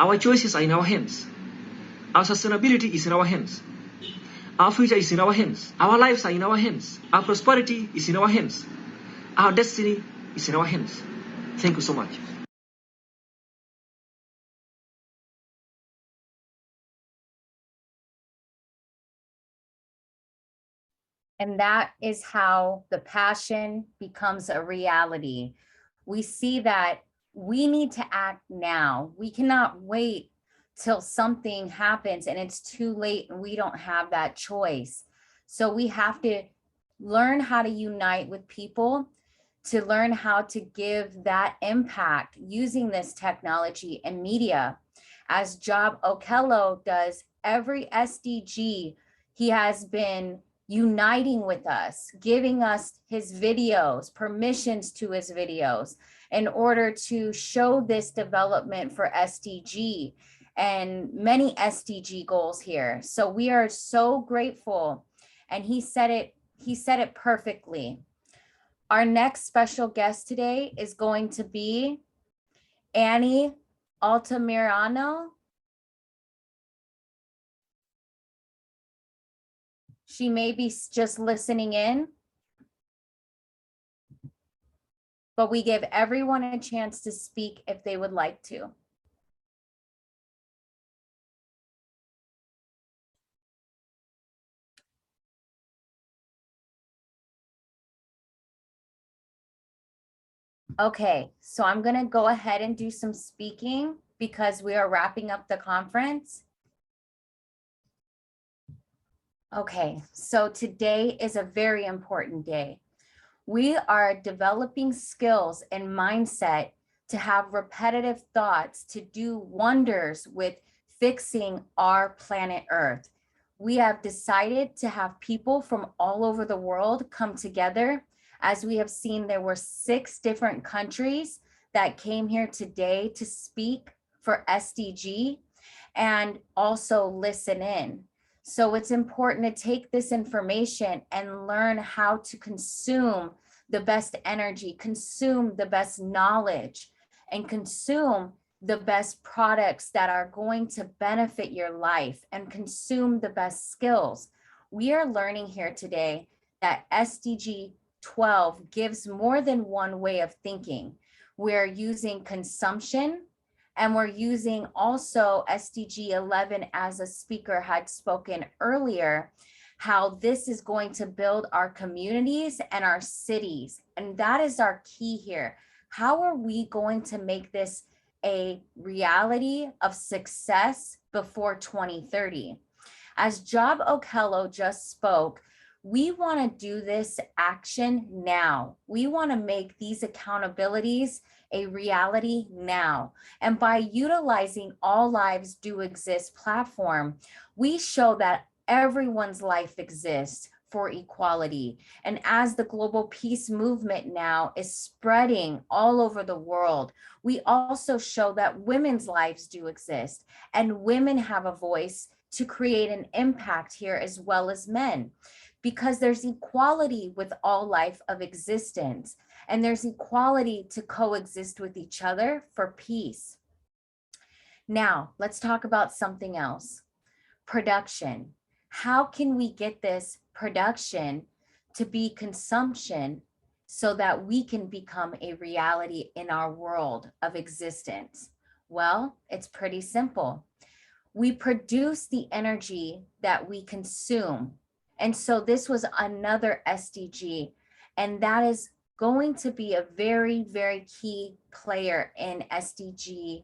Our choices are in our hands. Our sustainability is in our hands. Our future is in our hands. Our lives are in our hands. Our prosperity is in our hands. Our destiny is in our hands. Thank you so much. And that is how the passion becomes a reality. We see that we need to act now. We cannot wait till something happens and it's too late and we don't have that choice. So we have to learn how to unite with people, to learn how to give that impact using this technology and media. As Job Okello does every SDG, he has been uniting with us, giving us his videos, permissions to his videos in order to show this development for SDG and many SDG goals here. So we are so grateful. And he said it perfectly. Our next special guest today is going to be Annie Altamirano. She may be just listening in, but we give everyone a chance to speak if they would like to. Okay, so I'm going to go ahead and do some speaking because we are wrapping up the conference. Okay, so today is a very important day. We are developing skills and mindset to have repetitive thoughts to do wonders with fixing our planet Earth. We have decided to have people from all over the world come together. As we have seen, there were 6 different countries that came here today to speak for SDG and also listen in. So it's important to take this information and learn how to consume the best energy, consume the best knowledge, and consume the best products that are going to benefit your life and consume the best skills. We are learning here today that SDG 12 gives more than one way of thinking. We're using consumption, and we're using also SDG 11, as a speaker had spoken earlier, how this is going to build our communities and our cities. And that is our key here. How are we going to make this a reality of success before 2030? As Job Okello just spoke, we want to do this action now. We want to make these accountabilities a reality now. And by utilizing All Lives Do Exist platform, we show that everyone's life exists for equality. And as the global peace movement now is spreading all over the world, we also show that women's lives do exist and women have a voice to create an impact here as well as men, because there's equality with all life of existence, and there's equality to coexist with each other for peace. Now, let's talk about something else. Production. How can we get this production to be consumption so that we can become a reality in our world of existence? Well, it's pretty simple. We produce the energy that we consume. And so this was another SDG, and that is going to be a very, very key player in SDG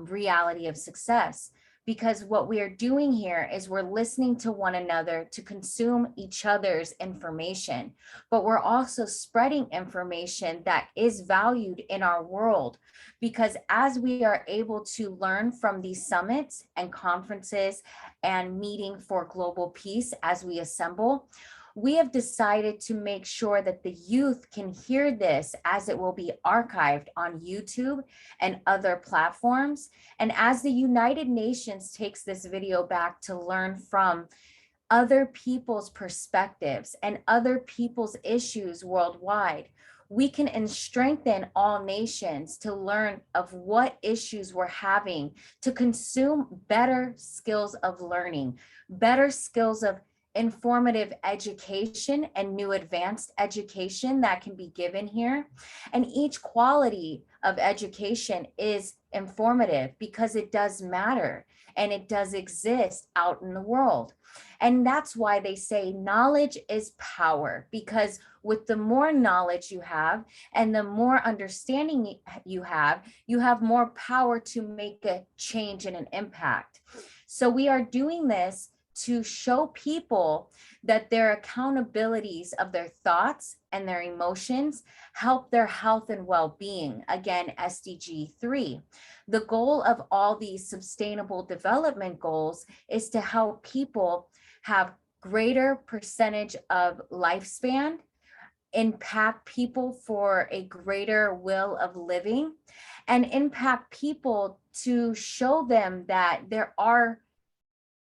reality of success. Because what we are doing here is we're listening to one another to consume each other's information, but we're also spreading information that is valued in our world. Because as we are able to learn from these summits and conferences and meeting for global peace as we assemble, we have decided to make sure that the youth can hear this as it will be archived on YouTube and other platforms. And as the United Nations takes this video back to learn from other people's perspectives and other people's issues worldwide, we can strengthen all nations to learn of what issues we're having, to consume better skills of learning, better skills of informative education and new advanced education that can be given here. And each quality of education is informative because it does matter and it does exist out in the world. And that's why they say knowledge is power, because with the more knowledge you have and the more understanding you have more power to make a change and an impact. So we are doing this to show people that their accountabilities of their thoughts and their emotions help their health and well-being. Again, SDG 3. The goal of all these sustainable development goals is to help people have greater percentage of lifespan, impact people for a greater will of living, and impact people to show them that there are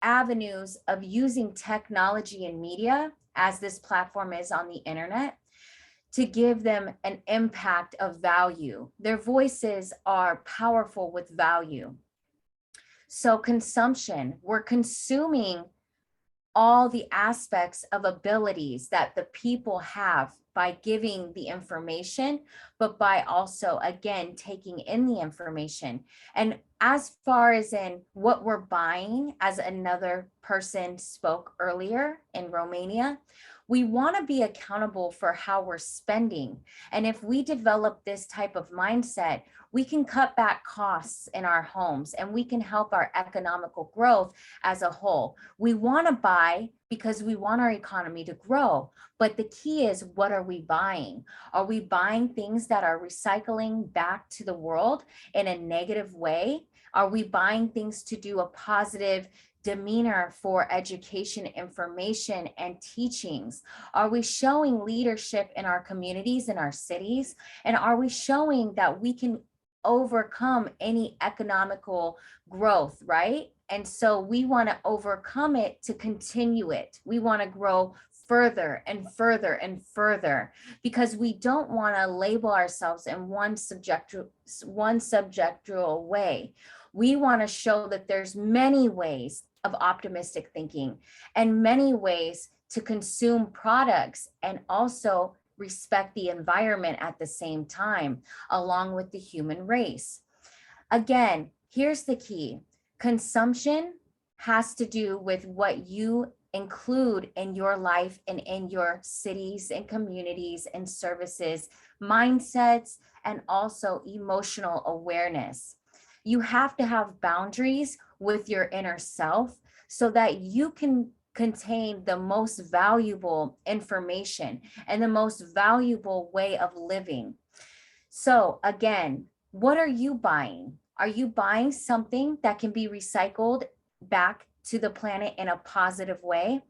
avenues of using technology and media, as this platform is on the internet, to give them an impact of value. Their voices are powerful with value. So consumption, we're consuming all the aspects of abilities that the people have by giving the information, but by also, again, taking in the information. And as far as in what we're buying, as another person spoke earlier in Romania, we want to be accountable for how we're spending. And if we develop this type of mindset, we can cut back costs in our homes and we can help our economical growth as a whole. We want to buy because we want our economy to grow. But the key is, what are we buying? Are we buying things that are recycling back to the world in a negative way? Are we buying things to do a positive demeanor for education, information, and teachings? Are we showing leadership in our communities, in our cities? And are we showing that we can overcome any economical growth, right? And so we want to overcome it to continue it. We want to grow further and further and further, because we don't want to label ourselves in one subjectual way. We want to show that there's many ways of optimistic thinking and many ways to consume products and also respect the environment at the same time, along with the human race. Again, here's the key. Consumption has to do with what you include in your life and in your cities and communities and services, mindsets, and also emotional awareness. You have to have boundaries with your inner self so that you can contain the most valuable information and the most valuable way of living. So again, what are you buying? Are you buying something that can be recycled back to the planet in a positive way?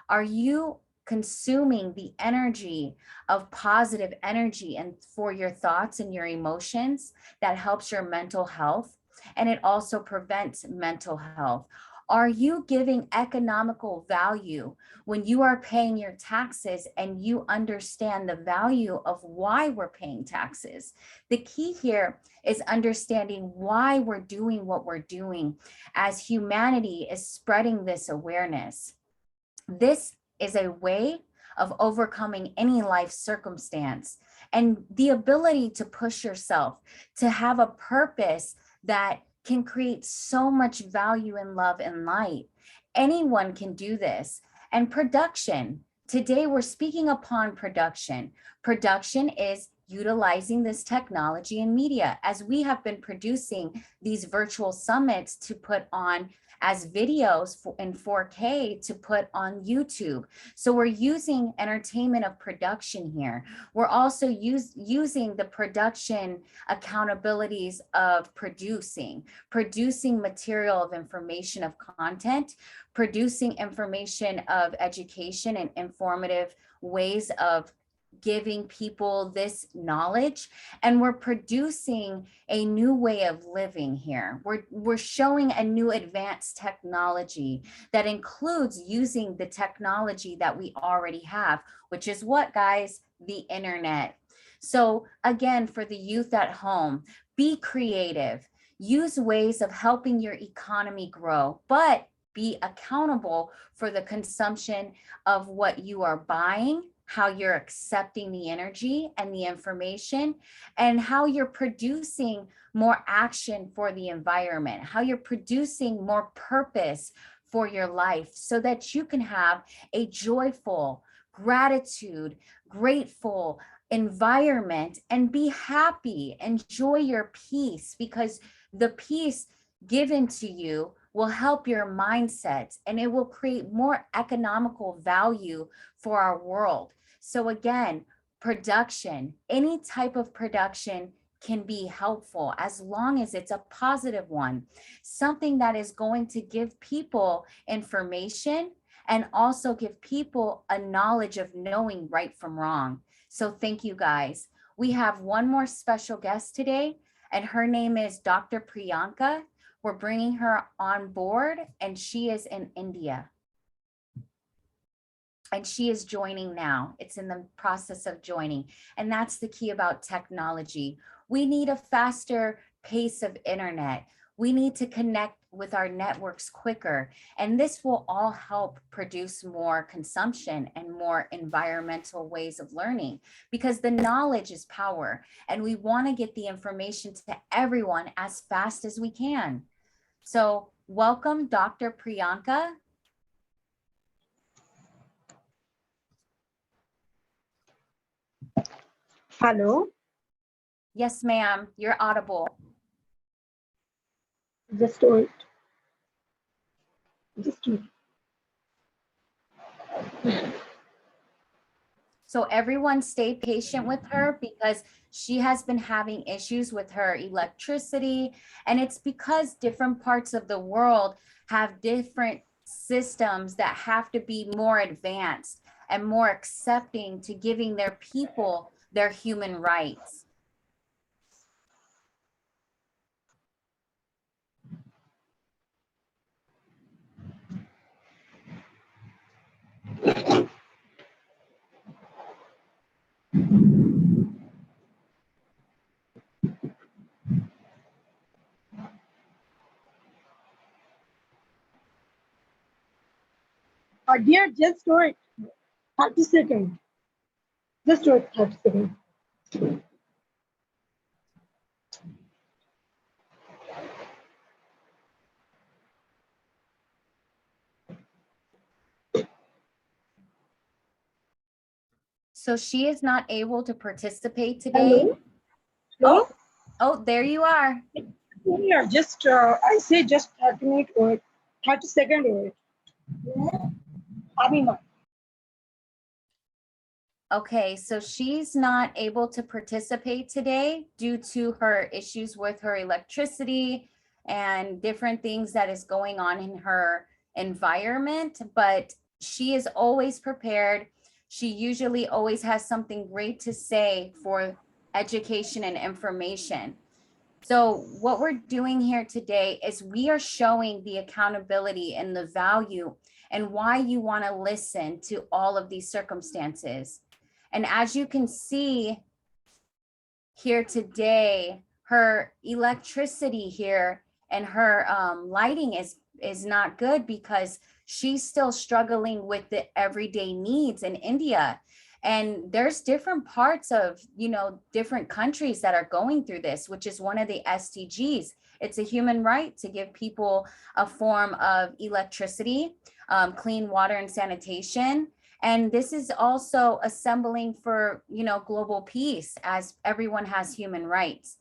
Are you consuming the energy of positive energy and for your thoughts and your emotions that helps your mental health? And it also prevents mental health. Are you giving economical value when you are paying your taxes and you understand the value of why we're paying taxes? The key here is understanding why we're doing what we're doing as humanity is spreading this awareness. This is a way of overcoming any life circumstance and the ability to push yourself, to have a purpose that can create so much value and love and light. Anyone can do this. And production, today we're speaking upon production. Production is utilizing this technology and media, as we have been producing these virtual summits to put on as videos in 4K to put on YouTube. So we're using entertainment of production here. We're also using the production accountabilities of producing material of information, of content, producing information of education and informative ways of giving people this knowledge, and we're producing a new way of living here. We're showing a new advanced technology that includes using the technology that we already have, which is what, guys? The internet. So again, for the youth at home, be creative, use ways of helping your economy grow, but be accountable for the consumption of what you are buying, how you're accepting the energy and the information, and how you're producing more action for the environment, how you're producing more purpose for your life so that you can have a joyful, gratitude, grateful environment and be happy, enjoy your peace, because the peace given to you will help your mindset and it will create more economical value for our world. So again, production, any type of production can be helpful as long as it's a positive one, something that is going to give people information and also give people a knowledge of knowing right from wrong. So thank you guys. We have one more special guest today, and her name is Dr. Priyanka. We're bringing her on board, and she is in India. And she is joining now. It's in the process of joining. And that's the key about technology. We need a faster pace of internet. We need to connect with our networks quicker. And this will all help produce more consumption and more environmental ways of learning, because the knowledge is power. And we want to get the information to everyone as fast as we can. So welcome, Dr. Priyanka. Hello, Yes, ma'am, you're audible. just wait. Just wait. So everyone stay patient with her because she has been having issues with her electricity. And it's because different parts of the world have different systems that have to be more advanced and more accepting to giving their people their human rights. Dear, just wait. 30 seconds. Just wait 30 seconds. So she is not able to participate today. Hello? Hello? Oh, there you are. Yeah, just, I say just 30 minutes wait. 30 seconds wait. Abhima. Okay, so she's not able to participate today due to her issues with her electricity and different things that is going on in her environment, but she is always prepared. She usually always has something great to say for education and information. So what we're doing here today is we are showing the accountability and the value and why you want to listen to all of these circumstances. And as you can see here today, her electricity here and her lighting is not good because she's still struggling with the everyday needs in India. And there's different parts of, different countries that are going through this, which is one of the SDGs. It's a human right to give people a form of electricity, clean water and sanitation. And this is also assembling for, global peace, as everyone has human rights.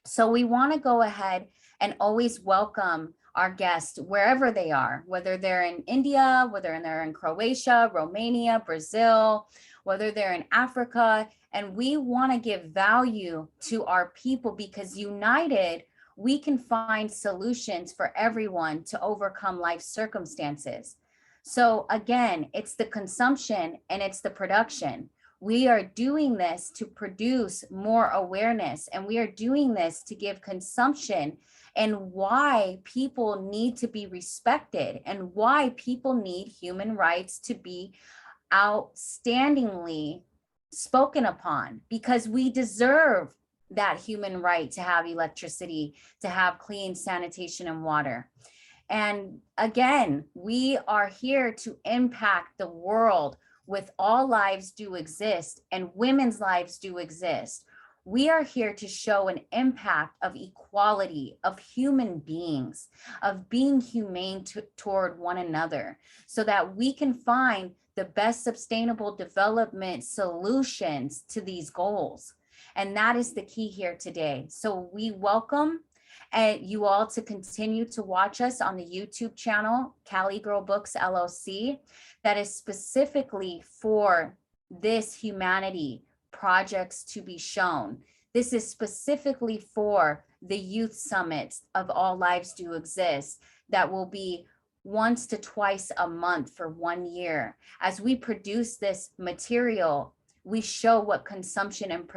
So we want to go ahead and always welcome our guests wherever they are, whether they're in India, whether they're in Croatia, Romania, Brazil, whether they're in Africa. And we want to give value to our people because united, we can find solutions for everyone to overcome life circumstances. So again, it's the consumption and it's the production. We are doing this to produce more awareness, and we are doing this to give consumption and why people need to be respected and why people need human rights to be outstandingly spoken upon, because we deserve that human right to have electricity, to have clean sanitation and water. And again, we are here to impact the world with all lives do exist and women's lives do exist. We are here to show an impact of equality of human beings, of being humane toward one another, so that we can find the best sustainable development solutions to these goals. And that is the key here today. So we welcome you all to continue to watch us on the YouTube channel, Cali Girl Books LLC, that is specifically for this humanity projects to be shown. This is specifically for the youth summits of All Lives Do Exist that will be once to twice a month for 1 year. As we produce this material, we show what consumption and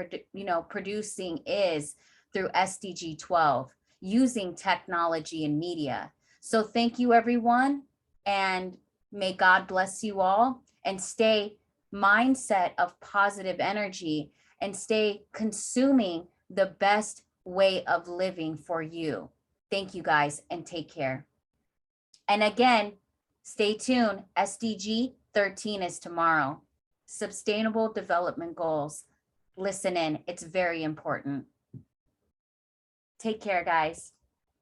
producing is through SDG 12, using technology and media. So thank you, everyone, and may God bless you all, and stay mindset of positive energy and stay consuming the best way of living for you. Thank you guys, and take care. And again, stay tuned. SDG 13 is tomorrow. Sustainable Development Goals. Listen in, it's very important. Take care, guys.